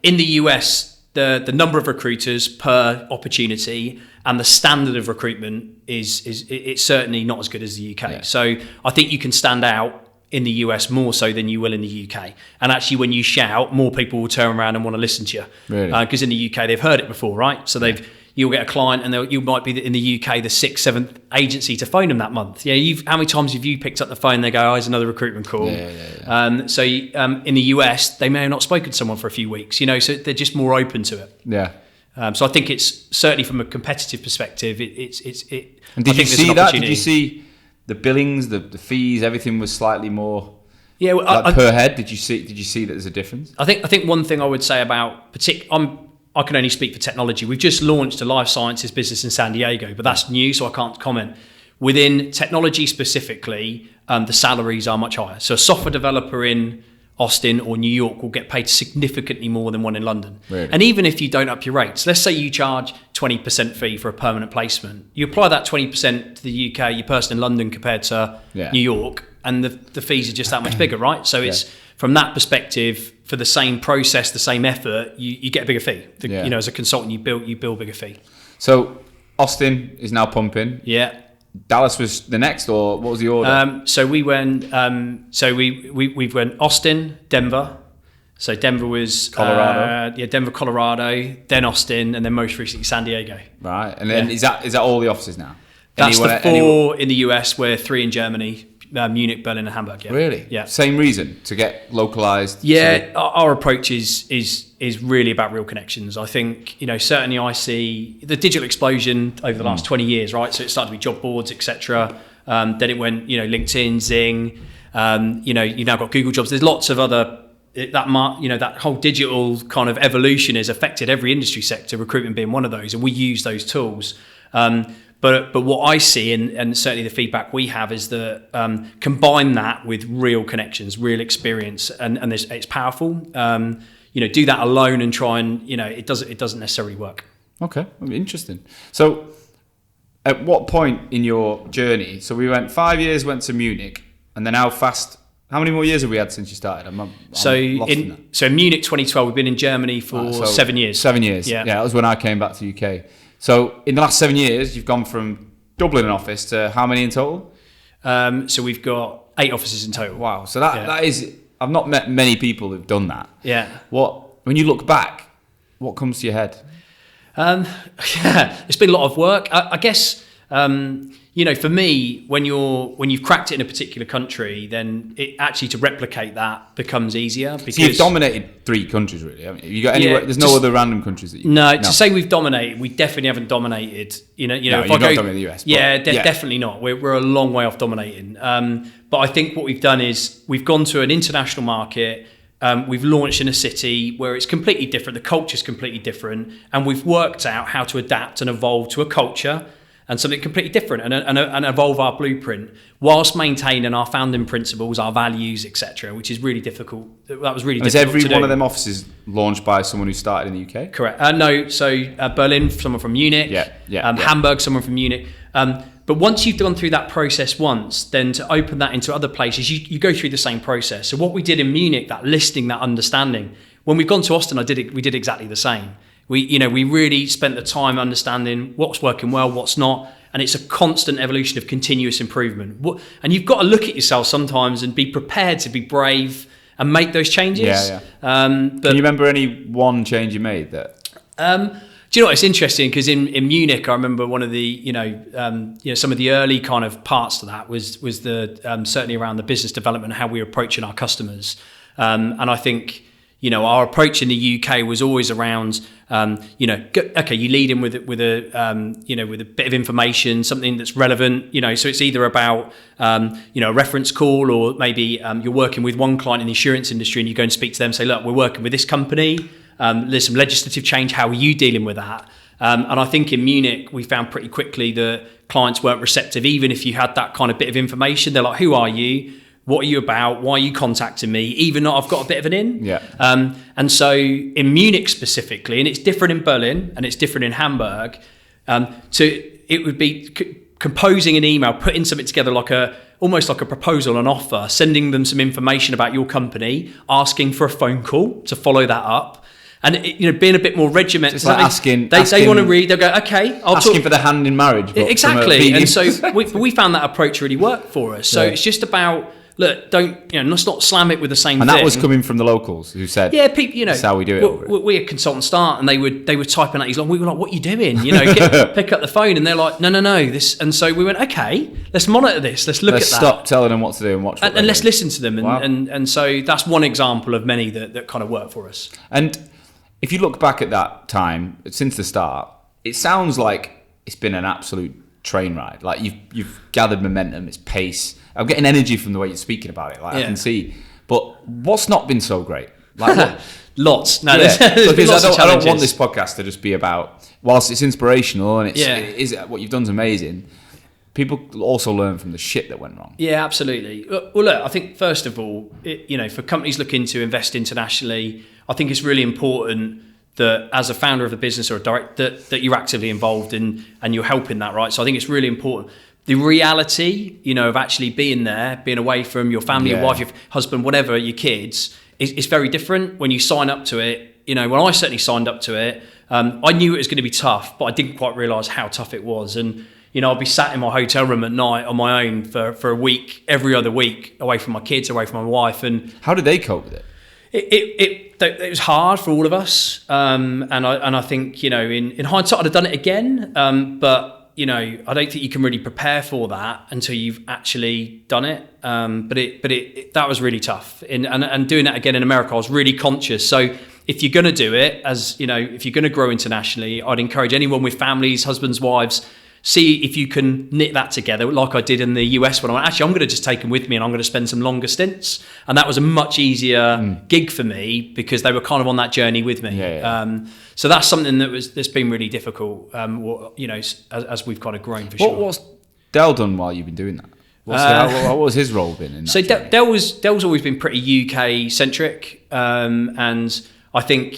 In the US, the number of recruiters per opportunity and the standard of recruitment it's certainly not as good as the UK. Yeah. So I think you can stand out in the US more so than you will in the UK. And actually, when you shout, more people will turn around and want to listen to you. Really? Because in the UK, they've heard it before, right? So you'll get a client, and you might be in the UK the 6th, 7th agency to phone them that month. Yeah, how many times have you picked up the phone and they go, "Oh, here's another recruitment call"? So in the US, they may have not spoken to someone for a few weeks. So they're just more open to it. Yeah. So I think it's certainly from a competitive perspective. And did you see that? Did you see the billings, the fees, everything was slightly more? Yeah, well, per head. Did you see that there's a difference? I think one thing I would say about I can only speak for technology. We've just launched a life sciences business in San Diego, but that's new, so I can't comment. Within technology specifically, the salaries are much higher. So a software developer in Austin or New York will get paid significantly more than one in London. Really? And even if you don't up your rates, let's say you charge 20% fee for a permanent placement, you apply that 20% to the UK, your person in London compared to New York, and the fees are just that much bigger, right? So it's from that perspective, for the same process, the same effort, you get a bigger fee. As a consultant, you bill a bigger fee. So Austin is now pumping. Yeah. Dallas was the next, or what was the order? So we went. We went Austin, Denver. So Denver was Colorado. Denver, Colorado, then Austin, and then most recently San Diego. Right, and then is that all the offices now? That's the four in the US. We're 3 in Germany. Munich, Berlin, and Hamburg. Yeah. Really? Yeah. Same reason, to get localized. Yeah, our approach is really about real connections. I think certainly I see the digital explosion over the last 20 years, right? So it started with job boards, etc. Then it went LinkedIn, Zing. You now got Google Jobs. There's lots of other that whole digital kind of evolution has affected every industry sector, recruitment being one of those, and we use those tools. But what I see, and certainly the feedback we have, is that combine that with real connections, real experience, and it's powerful. Do that alone and try and it doesn't necessarily work. Okay, interesting. So, at what point in your journey? So we went 5 years, went to Munich, and then how many more years have we had since you started? So in Munich 2012, we've been in Germany for 7 years. 7 years. Yeah, that was when I came back to the UK. So in the last 7 years, you've gone from Dublin office to how many in total? So we've got 8 offices in total. Wow. So that is, I've not met many people who've done that. Yeah. When you look back, what comes to your head? It's been a lot of work. I guess, for me, when you've cracked it in a particular country, then it actually to replicate that becomes easier. Because so you've dominated 3 countries, really, haven't you? You got anywhere? There's no other random countries that you. No, to say we've dominated, we definitely haven't dominated. No, if I go, not dominated the US. Definitely not. We're a long way off dominating. But I think what we've done is we've gone to an international market. We've launched in a city where it's completely different. The culture's completely different, and we've worked out how to adapt and evolve to a culture and something completely different, and evolve our blueprint whilst maintaining our founding principles, our values, etc., which is really difficult. That was really difficult. Is every one of them offices launched by someone who started in the UK? Correct. No. So Berlin, someone from Munich. Hamburg, someone from Munich. But once you've gone through that process once, then to open that into other places, you go through the same process. So what we did in Munich, that listening, that understanding, when we've gone to Austin, we did exactly the same. We really spent the time understanding what's working well, what's not, and it's a constant evolution of continuous improvement. And you've got to look at yourself sometimes and be prepared to be brave and make those changes. Yeah. Can you remember any one change you made that? Do you know what? It's interesting because in Munich, I remember one of the some of the early kind of parts to that was the certainly around the business development and how we were approaching our customers, and I think. Our approach in the UK was always around, you lead in with a bit of information, something that's relevant, so it's either about, a reference call, or maybe you're working with one client in the insurance industry and you go and speak to them and say, look, we're working with this company, there's some legislative change, how are you dealing with that? And I think in Munich, we found pretty quickly that clients weren't receptive, even if you had that kind of bit of information. They're like, who are you? What are you about? Why are you contacting me? Even though I've got a bit of an in. Yeah. And so in Munich specifically, and it's different in Berlin and it's different in Hamburg, It would be composing an email, putting something together almost like a proposal, an offer, sending them some information about your company, asking for a phone call to follow that up. And being a bit more regimented. It's like asking. They want to read. They'll go, okay, I'll asking talk. for the hand in marriage. Exactly. And so we found that approach really worked for us. So it's just about, look, let's not slam it with the same thing. And that was coming from the locals who said, yeah, people, that's how we do it. We had consultants start, and they were typing out. We were like, what are you doing? Pick up the phone, and they're like, no, this. And so we went, okay, let's monitor this. Let's look at that. Stop telling them what to do and watch. And let's listen to them. Wow. And so that's one example of many that kind of work for us. And if you look back at that time, since the start, it sounds like it's been an absolute train ride. Like you've gathered momentum, it's pace. I'm getting energy from the way you're speaking about it. I can see. But what's not been so great? Like lots. No, there's been lots of I don't want this podcast to just be about, whilst it's inspirational and it is what you've done is amazing, people also learn from the shit that went wrong. Yeah, absolutely. Well, look, I think first of all, for companies looking to invest internationally, I think it's really important that as a founder of the business or a director, that you're actively involved in and you're helping that, right? So I think it's really important. The reality, of actually being there, being away from your family, your wife, your husband, whatever, your kids, is very different when you sign up to it. When I certainly signed up to it, I knew it was going to be tough, but I didn't quite realise how tough it was. And I'd be sat in my hotel room at night on my own for a week, every other week, away from my kids, away from my wife. And how did they cope with it? It was hard for all of us, and I think in hindsight I'd have done it again, but I don't think you can really prepare for that until you've actually done it. But that was really tough, and doing that again in America, I was really conscious. So if you're going to do it, if you're going to grow internationally, I'd encourage anyone with families, husbands, wives. See if you can knit that together like I did in the US when I went, actually, I'm going to just take them with me and I'm going to spend some longer stints. And that was a much easier gig for me because they were kind of on that journey with me. So that's something that's been really difficult, as we've kind of grown for sure. What's Del done while you've been doing that? What was his role been in that? So Del's always been pretty UK centric. And I think,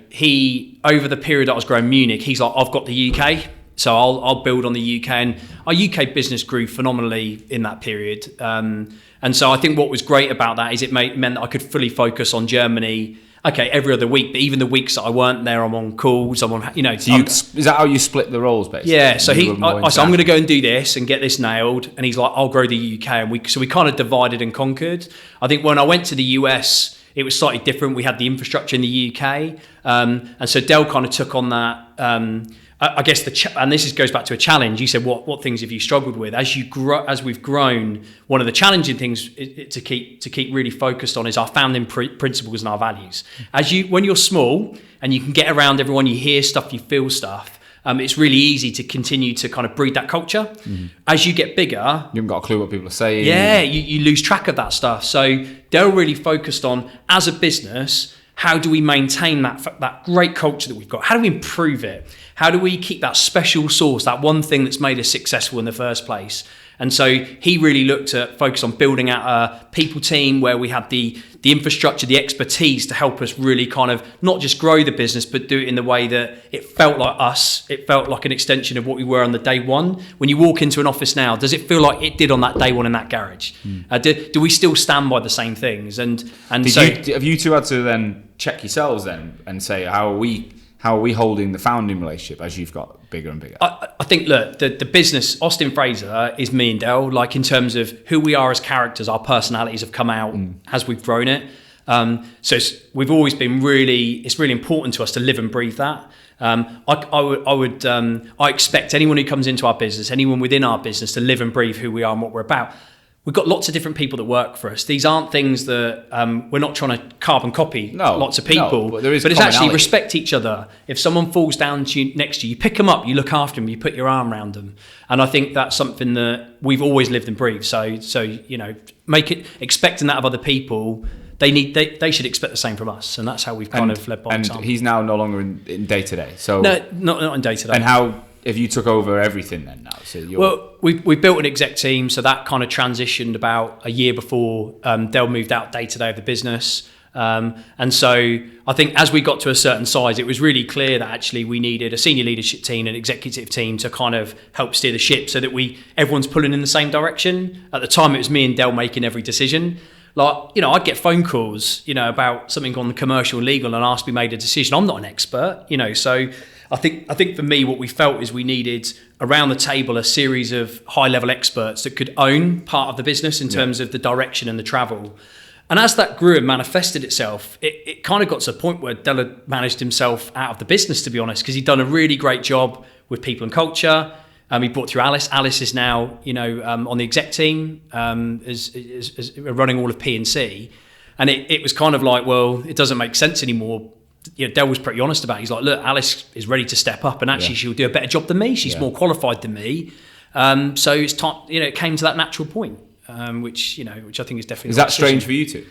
he, over the period that I was growing Munich, he's like, I've got the UK. So I'll build on the UK, and our UK business grew phenomenally in that period. And so I think what was great about that is it meant that I could fully focus on Germany. Okay, every other week, but even the weeks that I weren't there, I'm on calls. I'm on, So is that how you split the roles, basically? Yeah. So I said, I'm going to go and do this and get this nailed, and he's like, I'll grow the UK, and we kind of divided and conquered. I think when I went to the US, it was slightly different. We had the infrastructure in the UK, and so Del kind of took on that. I guess and this goes back to a challenge. You said, what things have you struggled with as we've grown? One of the challenging things to keep really focused on is our founding principles and our values. When you're small and you can get around everyone, you hear stuff, you feel stuff. It's really easy to continue to kind of breed that culture. Mm-hmm. As you get bigger, you haven't got a clue what people are saying. Yeah, you lose track of that stuff. So they're really focused on, as a business, how do we maintain that great culture that we've got? How do we improve it? How do we keep that special sauce, that one thing that's made us successful in the first place? And so he really looked at focus on building out a people team where we had the infrastructure, the expertise to help us really kind of not just grow the business, but do it in the way that it felt like us. It felt like an extension of what we were on the day one. When you walk into an office now, does it feel like it did on that day one in that garage? Do we still stand by the same things? And have you two had to then check yourselves then and say, how are we holding the founding relationship as you've got bigger and bigger? I think, look, the business, Austin Fraser is me and Del, like in terms of who we are as characters, our personalities have come out as we've grown it. So we've always been it's really important to us to live and breathe that. I expect anyone who comes into our business, anyone within our business to live and breathe who we are and what we're about. We've got lots of different people that work for us. These aren't things that we're not trying to carbon copy lots of people. But it's actually respect each other. If someone falls down next to you, you pick them up, you look after them, you put your arm around them. And I think that's something that we've always lived and breathed. So expecting that of other people. They should expect the same from us, and that's how we've kind of led by example. And he's now no longer in day to day. So no, not in day to day. And how have you took over everything then now? So we built an exec team, so that kind of transitioned about a year before Del moved out day to day of the business. And so I think as we got to a certain size, it was really clear that actually we needed a senior leadership team, an executive team to kind of help steer the ship so that everyone's pulling in the same direction. At the time, it was me and Del making every decision. Like, I'd get phone calls, about something on the commercial legal and ask me made a decision. I'm not an expert, so I think for me, what we felt is we needed around the table a series of high level experts that could own part of the business in terms of the direction and the travel. And as that grew and manifested itself, it kind of got to the point where Del had managed himself out of the business, to be honest, because he'd done a really great job with people and culture. He brought through Alice. Alice is now, on the exec team, is running all of P&C. And it was kind of like, well, it doesn't make sense anymore. Del was pretty honest about it. He's like, look, Alice is ready to step up and actually she'll do a better job than me. She's more qualified than me. So it's time, it came to that natural point. Which I think is definitely. Is that strange for you two?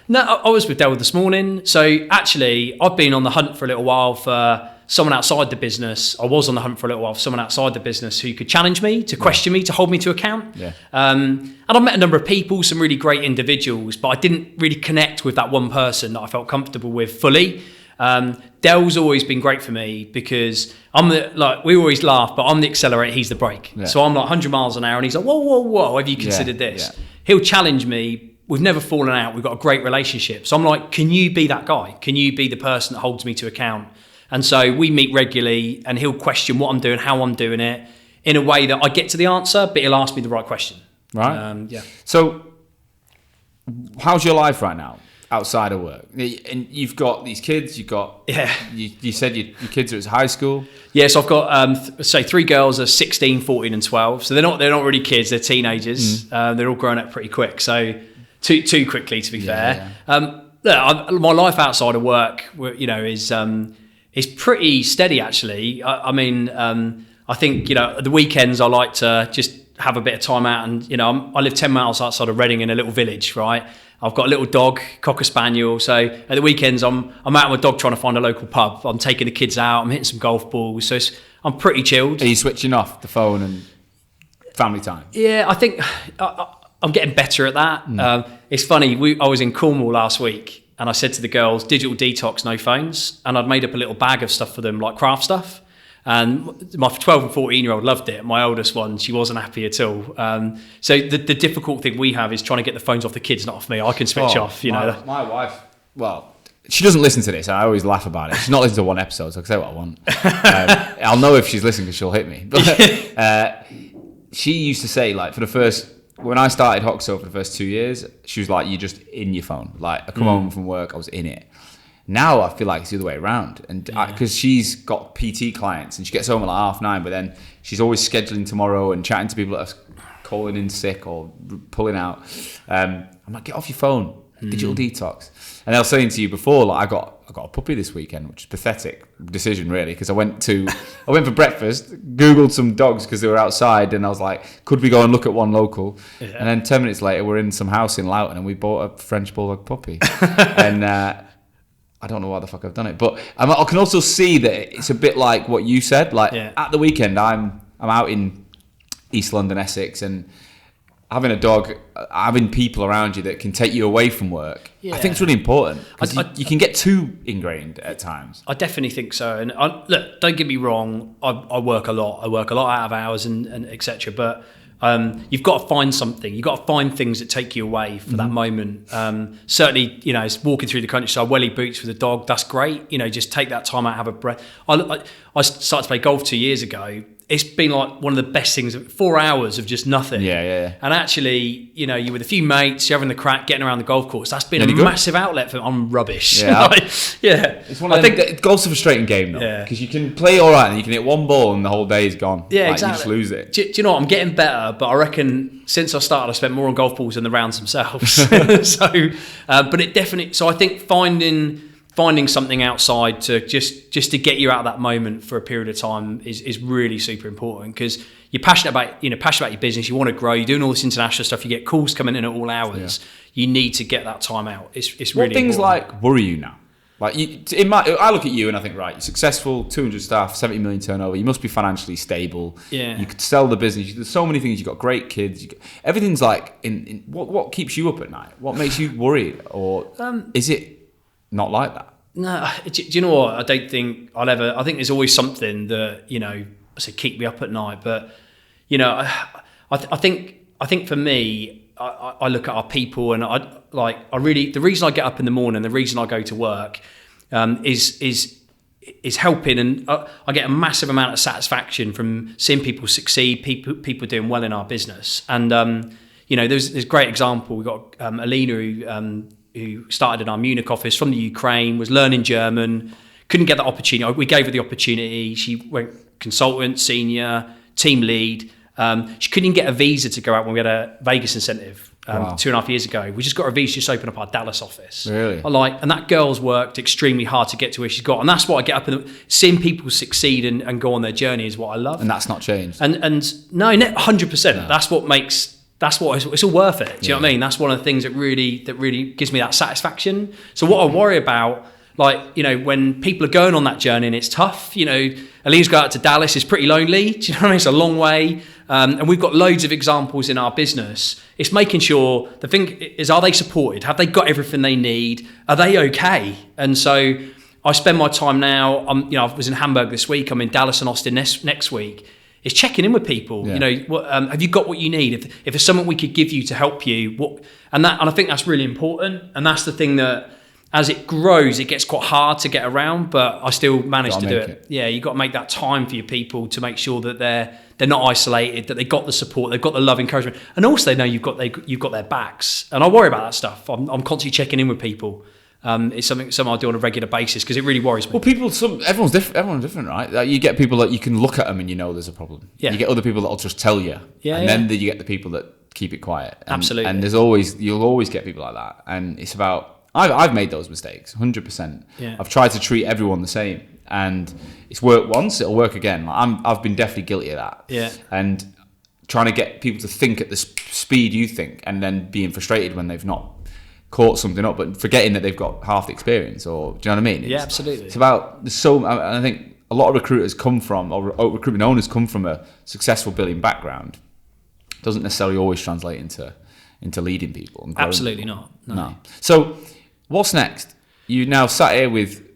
No, I was with Del this morning. So actually, I've been on the hunt for a little while for someone outside the business. I was on the hunt for a little while for someone outside the business who could challenge me, to question me, to hold me to account. Yeah. And I met a number of people, some really great individuals, but I didn't really connect with that one person that I felt comfortable with fully. Del's always been great for me because we always laugh, but I'm the accelerator, he's the brake. Yeah. So I'm like 100 miles an hour and he's like, whoa, have you considered this? Yeah. He'll challenge me. We've never fallen out. We've got a great relationship. So I'm like, can you be that guy? Can you be the person that holds me to account? And so we meet regularly and he'll question what I'm doing, how I'm doing it in a way that I get to the answer, but he'll ask me the right question. Right. So how's your life right now? Outside of work, and you've got these kids. You said your kids are at high school. Yes, I've got say 3 girls are 16, 14, and 12. So they're not really kids. They're teenagers. They're all grown up pretty quick. So too quickly, to be fair. My life outside of work, is pretty steady actually. I think the weekends I like to just have a bit of time out, and I live 10 miles outside of Reading in a little village, right? I've got a little dog, Cocker Spaniel. So at the weekends, I'm out with my dog trying to find a local pub. I'm taking the kids out. I'm hitting some golf balls. So I'm pretty chilled. Are you switching off the phone and family time? Yeah, I think I'm getting better at that. It's funny. I was in Cornwall last week, and I said to the girls, digital detox, no phones. And I'd made up a little bag of stuff for them, like craft stuff. And my 12 and 14-year-old loved it. My oldest one, she wasn't happy at all. So the difficult thing we have is trying to get the phones off the kids, not off me. I can switch off, My wife, well, she doesn't listen to this. I always laugh about it. She's not listened to one episode, so I can say what I want. I'll know if she's listening because she'll hit me. But she used to say, like, when I started Hoxo for the first 2 years, she was like, you're just in your phone. Like, I come home from work, I was in it. Now I feel like it's the other way around, and because she's got PT clients and she gets home at like 9:30, but then she's always scheduling tomorrow and chatting to people that are calling in sick or pulling out. I'm like, get off your phone, digital detox. And I was saying to you before, like I got a puppy this weekend, which is a pathetic decision really, because I went for breakfast, Googled some dogs because they were outside, and I was like, could we go and look at one local? Yeah. And then 10 minutes later, we're in some house in Loughton and we bought a French bulldog puppy, and. I don't know why the fuck I've done it, but I can also see that it's a bit like what you said. Like at the weekend, I'm out in East London, Essex, and having a dog, having people around you that can take you away from work. Yeah. I think it's really important because you can get too ingrained at times. I definitely think so. And look, don't get me wrong. I work a lot. I work a lot out of hours and etc. But you've got to find something. You've got to find things that take you away for that moment. Certainly, it's walking through the countryside, welly boots with a dog. That's great. Just take that time out, have a breath. I started to play golf 2 years ago. It's been like one of the best things. 4 hours of just nothing. Yeah. And actually, you're with a few mates, you're having the crack, getting around the golf course. That's been a massive outlet for. I'm rubbish. Yeah. It's one of them. Golf's a frustrating game though, because you can play all right and you can hit one ball and the whole day is gone. Yeah, exactly. You just lose it. Do you know what? I'm getting better, but I reckon since I started, I spent more on golf balls than the rounds themselves. But it definitely. So I think finding something outside to just to get you out of that moment for a period of time is really super important, because you're passionate about your business, you want to grow, you're doing all this international stuff, you get calls coming in at all hours. You need to get that time out. It's really what things important. Like worry you now? Like I look at you and I think, right, you're successful, 200 staff, 70 million turnover, you must be financially stable. Yeah. You could sell the business. There's so many things. You've got great kids. Everything's like in what keeps you up at night? What makes you worried? Or is it not like that? No, do you know what? I don't think I'll ever. I think there's always something that I say keep me up at night. But I think for me, I look at our people, and I really the reason I get up in the morning, the reason I go to work, is helping, and I get a massive amount of satisfaction from seeing people succeed, people doing well in our business. And there's a great example. We've got Alina who started in our Munich office from the Ukraine, was learning German, couldn't get the opportunity. We gave her the opportunity. She went consultant, senior, team lead. She couldn't even get a visa to go out when we had a Vegas incentive 2.5 years ago. We just got her visa, just opened up our Dallas office. Really? And that girl's worked extremely hard to get to where she's got. And that's what I get up in seeing people succeed and go on their journey is what I love. And that's not changed? And no, 100%. No. That's what it's all worth it. Do you know what I mean? That's one of the things that really gives me that satisfaction. So what I worry about, when people are going on that journey and it's tough, Alina's go out to Dallas, it's pretty lonely. Do you know what I mean? It's a long way. And we've got loads of examples in our business. It's making sure, the thing is, are they supported? Have they got everything they need? Are they okay? And so I spend my time now, I was in Hamburg this week, I'm in Dallas and Austin next week. It's checking in with people. Yeah. Have you got what you need? If there's something we could give you to help you, and I think that's really important. And that's the thing that, as it grows, it gets quite hard to get around, but I still manage to do it. Yeah, you got to make that time for your people to make sure that they're not isolated, that they got the support, they've got the love, encouragement, and also they know you've got their backs. And I worry about that stuff. I'm constantly checking in with people. It's something I do on a regular basis because it really worries me. Well, everyone's different, right? Like, you get people that you can look at them and there's a problem. Yeah. You get other people that'll just tell you, then you get the people that keep it quiet. Absolutely. And you'll always get people like that. And it's about, I've made those mistakes, 100%. Yeah. I've tried to treat everyone the same, and it's worked once, it'll work again. I've been definitely guilty of that. Yeah. And trying to get people to think at the speed you think, and then being frustrated when they've not caught something up, but forgetting that they've got half the experience, or do you know what I mean? Yeah, absolutely. It's about I think a lot of recruiters recruitment owners come from a successful billing background. It doesn't necessarily always translate into leading people. And absolutely people. No. So what's next? You now sat here with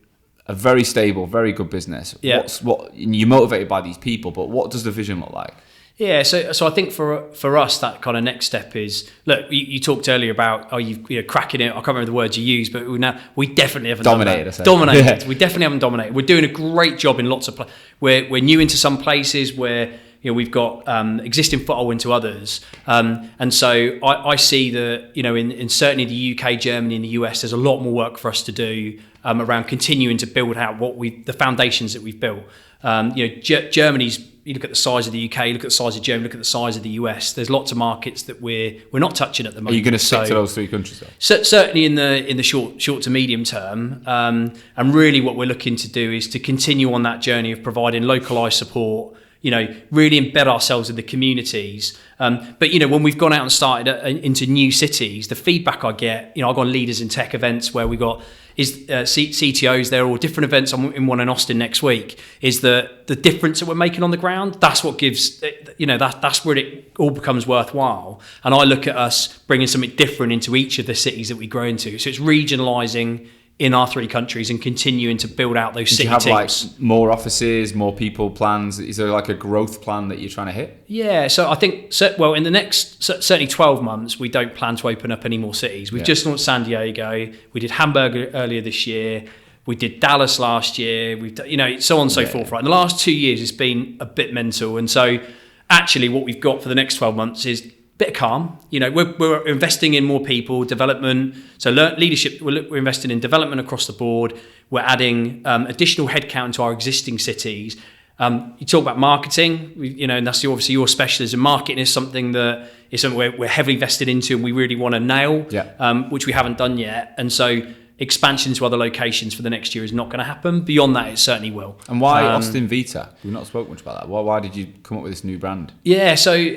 a very stable, very good business. Yeah. You're motivated by these people, but what does the vision look like? Yeah, so I think for us that kind of next step is, look, you talked earlier about you're cracking it. I can't remember the words you used, but we definitely haven't dominated. Dominated. Yeah. We definitely haven't dominated. We're doing a great job in lots of places. We're new into some places where we've got existing foothold into others, and so I see that in certainly the UK, Germany, and the US, there's a lot more work for us to do around continuing to build out the foundations that we've built. Germany's. You look at the size of the UK, look at the size of Germany, look at the size of the US. There's lots of markets that we're not touching at the moment. Are you going to stick to those three countries though? Certainly in the short to medium term. And really what we're looking to do is to continue on that journey of providing localized support, really embed ourselves in the communities. But when we've gone out and started into new cities, the feedback I get, I've gone leaders in tech events where we got CTOs there, or different events. I'm in one in Austin next week. Is the difference that we're making on the ground? That's what gives, that's where it all becomes worthwhile. And I look at us bringing something different into each of the cities that we grow into. So it's regionalising in our three countries and continuing to build out those city teams. Do you have more offices, more people, plans? Is there a growth plan that you're trying to hit? Yeah, so I think, in the next certainly 12 months, we don't plan to open up any more cities. We've just launched San Diego. We did Hamburg earlier this year. We did Dallas last year. We've done, so on and so forth. Right. In the last 2 years, it's been a bit mental. And so actually what we've got for the next 12 months is bit of calm. We're investing in more people, development. So leadership, we're investing in development across the board. We're adding additional headcount to our existing cities. You talk about marketing, and that's obviously your specialism. Marketing is something we're heavily vested into, and we really want to nail, which we haven't done yet. And so expansion to other locations for the next year is not going to happen. Beyond that, it certainly will. And why Austin Vita? We've not spoken much about that. Why did you come up with this new brand? Yeah, so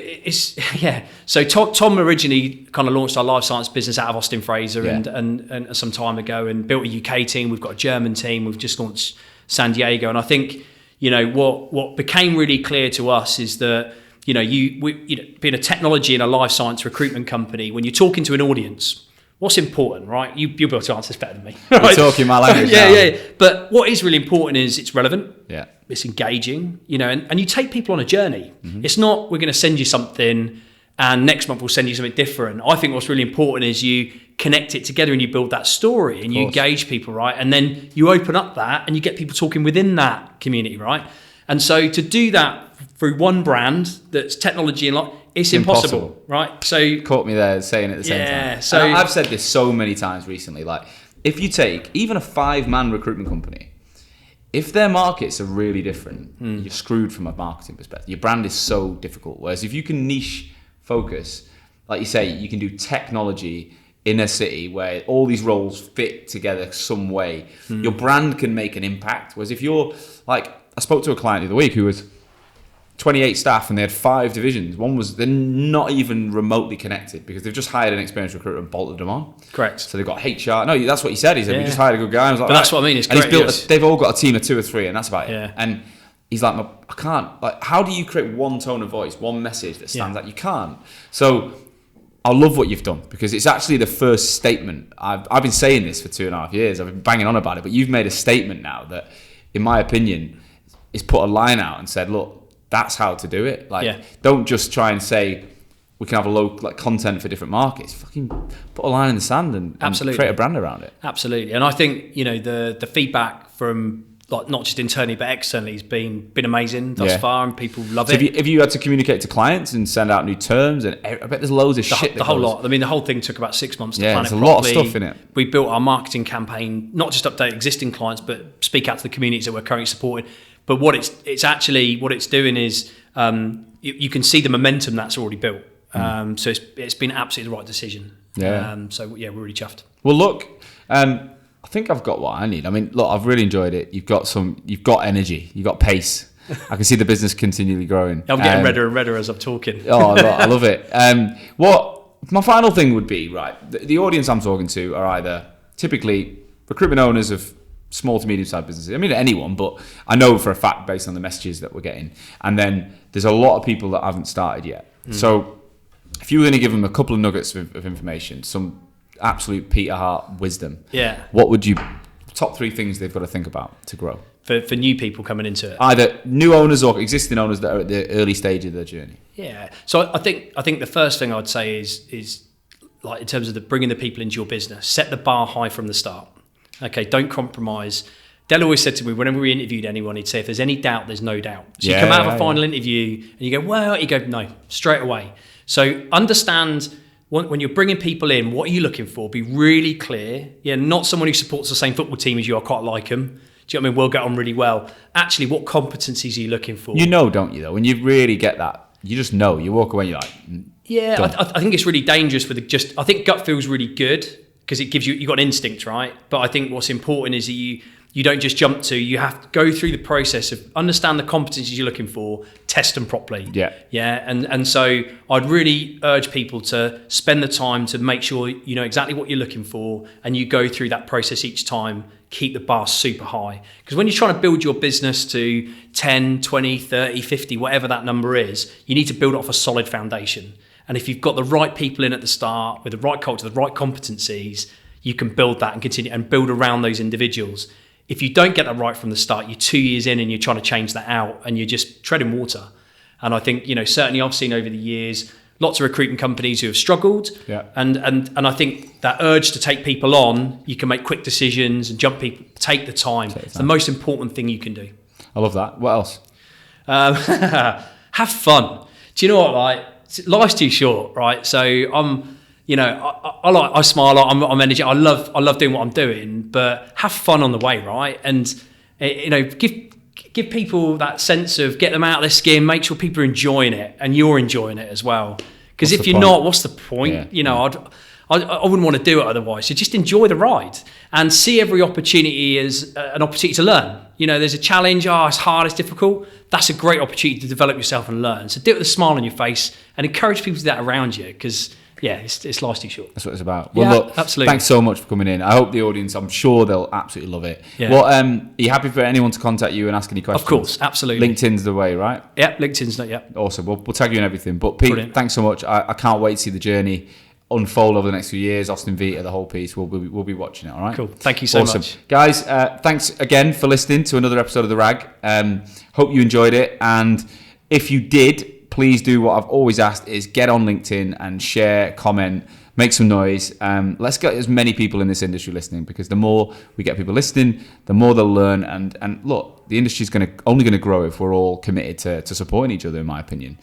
So Tom originally kind of launched our life science business out of Austin Fraser and some time ago, and built a UK team. We've got a German team. We've just launched San Diego, and I think what became really clear to us is that being a technology and a life science recruitment company, when you're talking to an audience, what's important, right? You'll be able to answer this better than me. You're Right? talking my language now. Yeah. But what is really important is it's relevant. Yeah. It's engaging, and you take people on a journey. It's not, we're going to send you something and next month we'll send you something different. I think what's really important is you connect it together and you build that story and you engage people, right? And then you open up that and you get people talking within that community, right? And so to do that through one brand that's technology and it's impossible, right? So you caught me there saying it at the same time. So and I've said this so many times recently, like if you take even a 5-man recruitment company, if their markets are really different, you're screwed from a marketing perspective. Your brand is so difficult. Whereas if you can niche focus, like you say, you can do technology in a city where all these roles fit together some way, your brand can make an impact. Whereas if you're like, I spoke to a client the other week who was 28 staff and they had 5 divisions. One was, they're not even remotely connected because they've just hired an experienced recruiter and bolted them on. Correct. So they've got HR. No, that's what he said. He said, we just hired a good guy. I was like, but that's what I mean. It's and correct, he's built they've all got a team of 2 or 3 and that's about it. Yeah. And he's like, I can't, like, how do you create one tone of voice, one message that stands out? You can't. So I love what you've done because it's actually the first statement. I've been saying this for 2.5 years. I've been banging on about it, but you've made a statement now that, in my opinion, is put a line out and said, look, that's how to do it. Like, don't just try and say we can have a low content for different markets. Fucking put a line in the sand and create a brand around it. Absolutely. And I think the feedback from not just internally but externally has been amazing thus far, and people love it. If you had to communicate to clients and send out new terms, and I bet there's loads of shit. The whole lot. I mean, the whole thing took about 6 months to plan it properly. properly. There's a lot of stuff in it. We built our marketing campaign, not just update existing clients, but speak out to the communities that we're currently supporting. But what it's doing is you can see the momentum that's already built. So it's been absolutely the right decision. Yeah. We're really chuffed. Well, look, I think I've got what I need. I mean, look, I've really enjoyed it. You've got energy, you've got pace. I can see the business continually growing. I'm getting redder and redder as I'm talking. I love it. What my final thing would be, right? The audience I'm talking to are either typically recruitment owners of small to medium-sized businesses. I mean, anyone, but I know for a fact based on the messages that we're getting. And then there's a lot of people that haven't started yet. So if you were going to give them a couple of nuggets of information, some absolute Peter Hart wisdom, what would you, top 3 things they've got to think about to grow? For new people coming into it? Either new owners or existing owners that are at the early stage of their journey. Yeah. So I think the first thing I'd say is like, in terms of bringing the people into your business, set the bar high from the start. Okay, don't compromise. Del always said to me, whenever we interviewed anyone, he'd say, if there's any doubt, there's no doubt. So you come out of a final interview and you go, well, you go, no, straight away. So understand when you're bringing people in, what are you looking for? Be really clear. Yeah, not someone who supports the same football team as you. I quite like them. Do you know what I mean? We'll get on really well. Actually, what competencies are you looking for? You know, don't you, though? When you really get that, you just know. You walk away, you're like, yeah, I think it's really dangerous I think gut feels really good because it gives you've got an instinct, right? But I think what's important is that you don't just jump to, you have to go through the process of understand the competencies you're looking for, test them properly. Yeah. And so I'd really urge people to spend the time to make sure you know exactly what you're looking for and you go through that process each time, keep the bar super high. Because when you're trying to build your business to 10, 20, 30, 50, whatever that number is, you need to build it off a solid foundation. And if you've got the right people in at the start with the right culture, the right competencies, you can build that and continue and build around those individuals. If you don't get that right from the start, you're 2 years in and you're trying to change that out and you're just treading water. And I think, certainly I've seen over the years, lots of recruitment companies who have struggled. Yeah. And I think that urge to take people on, you can make quick decisions and jump people, take the time. It's the most important thing you can do. I love that. What else? Have fun. Do you know what, life's too short, right? So I smile a lot. I'm energetic. I love doing what I'm doing, but have fun on the way, right? And give people that sense of get them out of their skin. Make sure people are enjoying it and you're enjoying it as well. Because if you're not, what's the point? Yeah. I wouldn't want to do it otherwise. So just enjoy the ride and see every opportunity as an opportunity to learn. There's a challenge. It's hard, it's difficult. That's a great opportunity to develop yourself and learn. So do it with a smile on your face and encourage people to do that around you because, it's life's too short. That's what it's about. Well, look, absolutely. Thanks so much for coming in. I hope the audience, I'm sure they'll absolutely love it. Yeah. Well, are you happy for anyone to contact you and ask any questions? Of course, absolutely. LinkedIn's the way, right? Yeah, LinkedIn's not yet. Awesome. We'll tag you in everything. But Pete, Thanks so much. I can't wait to see the journey. unfold over the next few years. Austin Vita, the whole piece, we'll be watching it. All right. Cool. Thank you so much, guys. Thanks again for listening to another episode of The Rag. Hope you enjoyed it, and if you did, please do what I've always asked: is get on LinkedIn and share, comment, make some noise. Let's get as many people in this industry listening, because the more we get people listening, the more they'll learn. And look, the industry is only going to grow if we're all committed to supporting each other, in my opinion.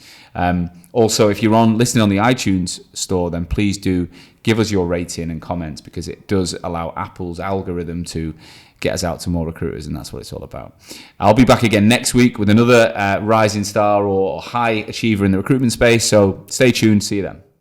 Also, if you're listening on the iTunes store, then please do give us your rating and comments, because it does allow Apple's algorithm to get us out to more recruiters, and that's what it's all about. I'll be back again next week with another rising star or high achiever in the recruitment space. So stay tuned. See you then.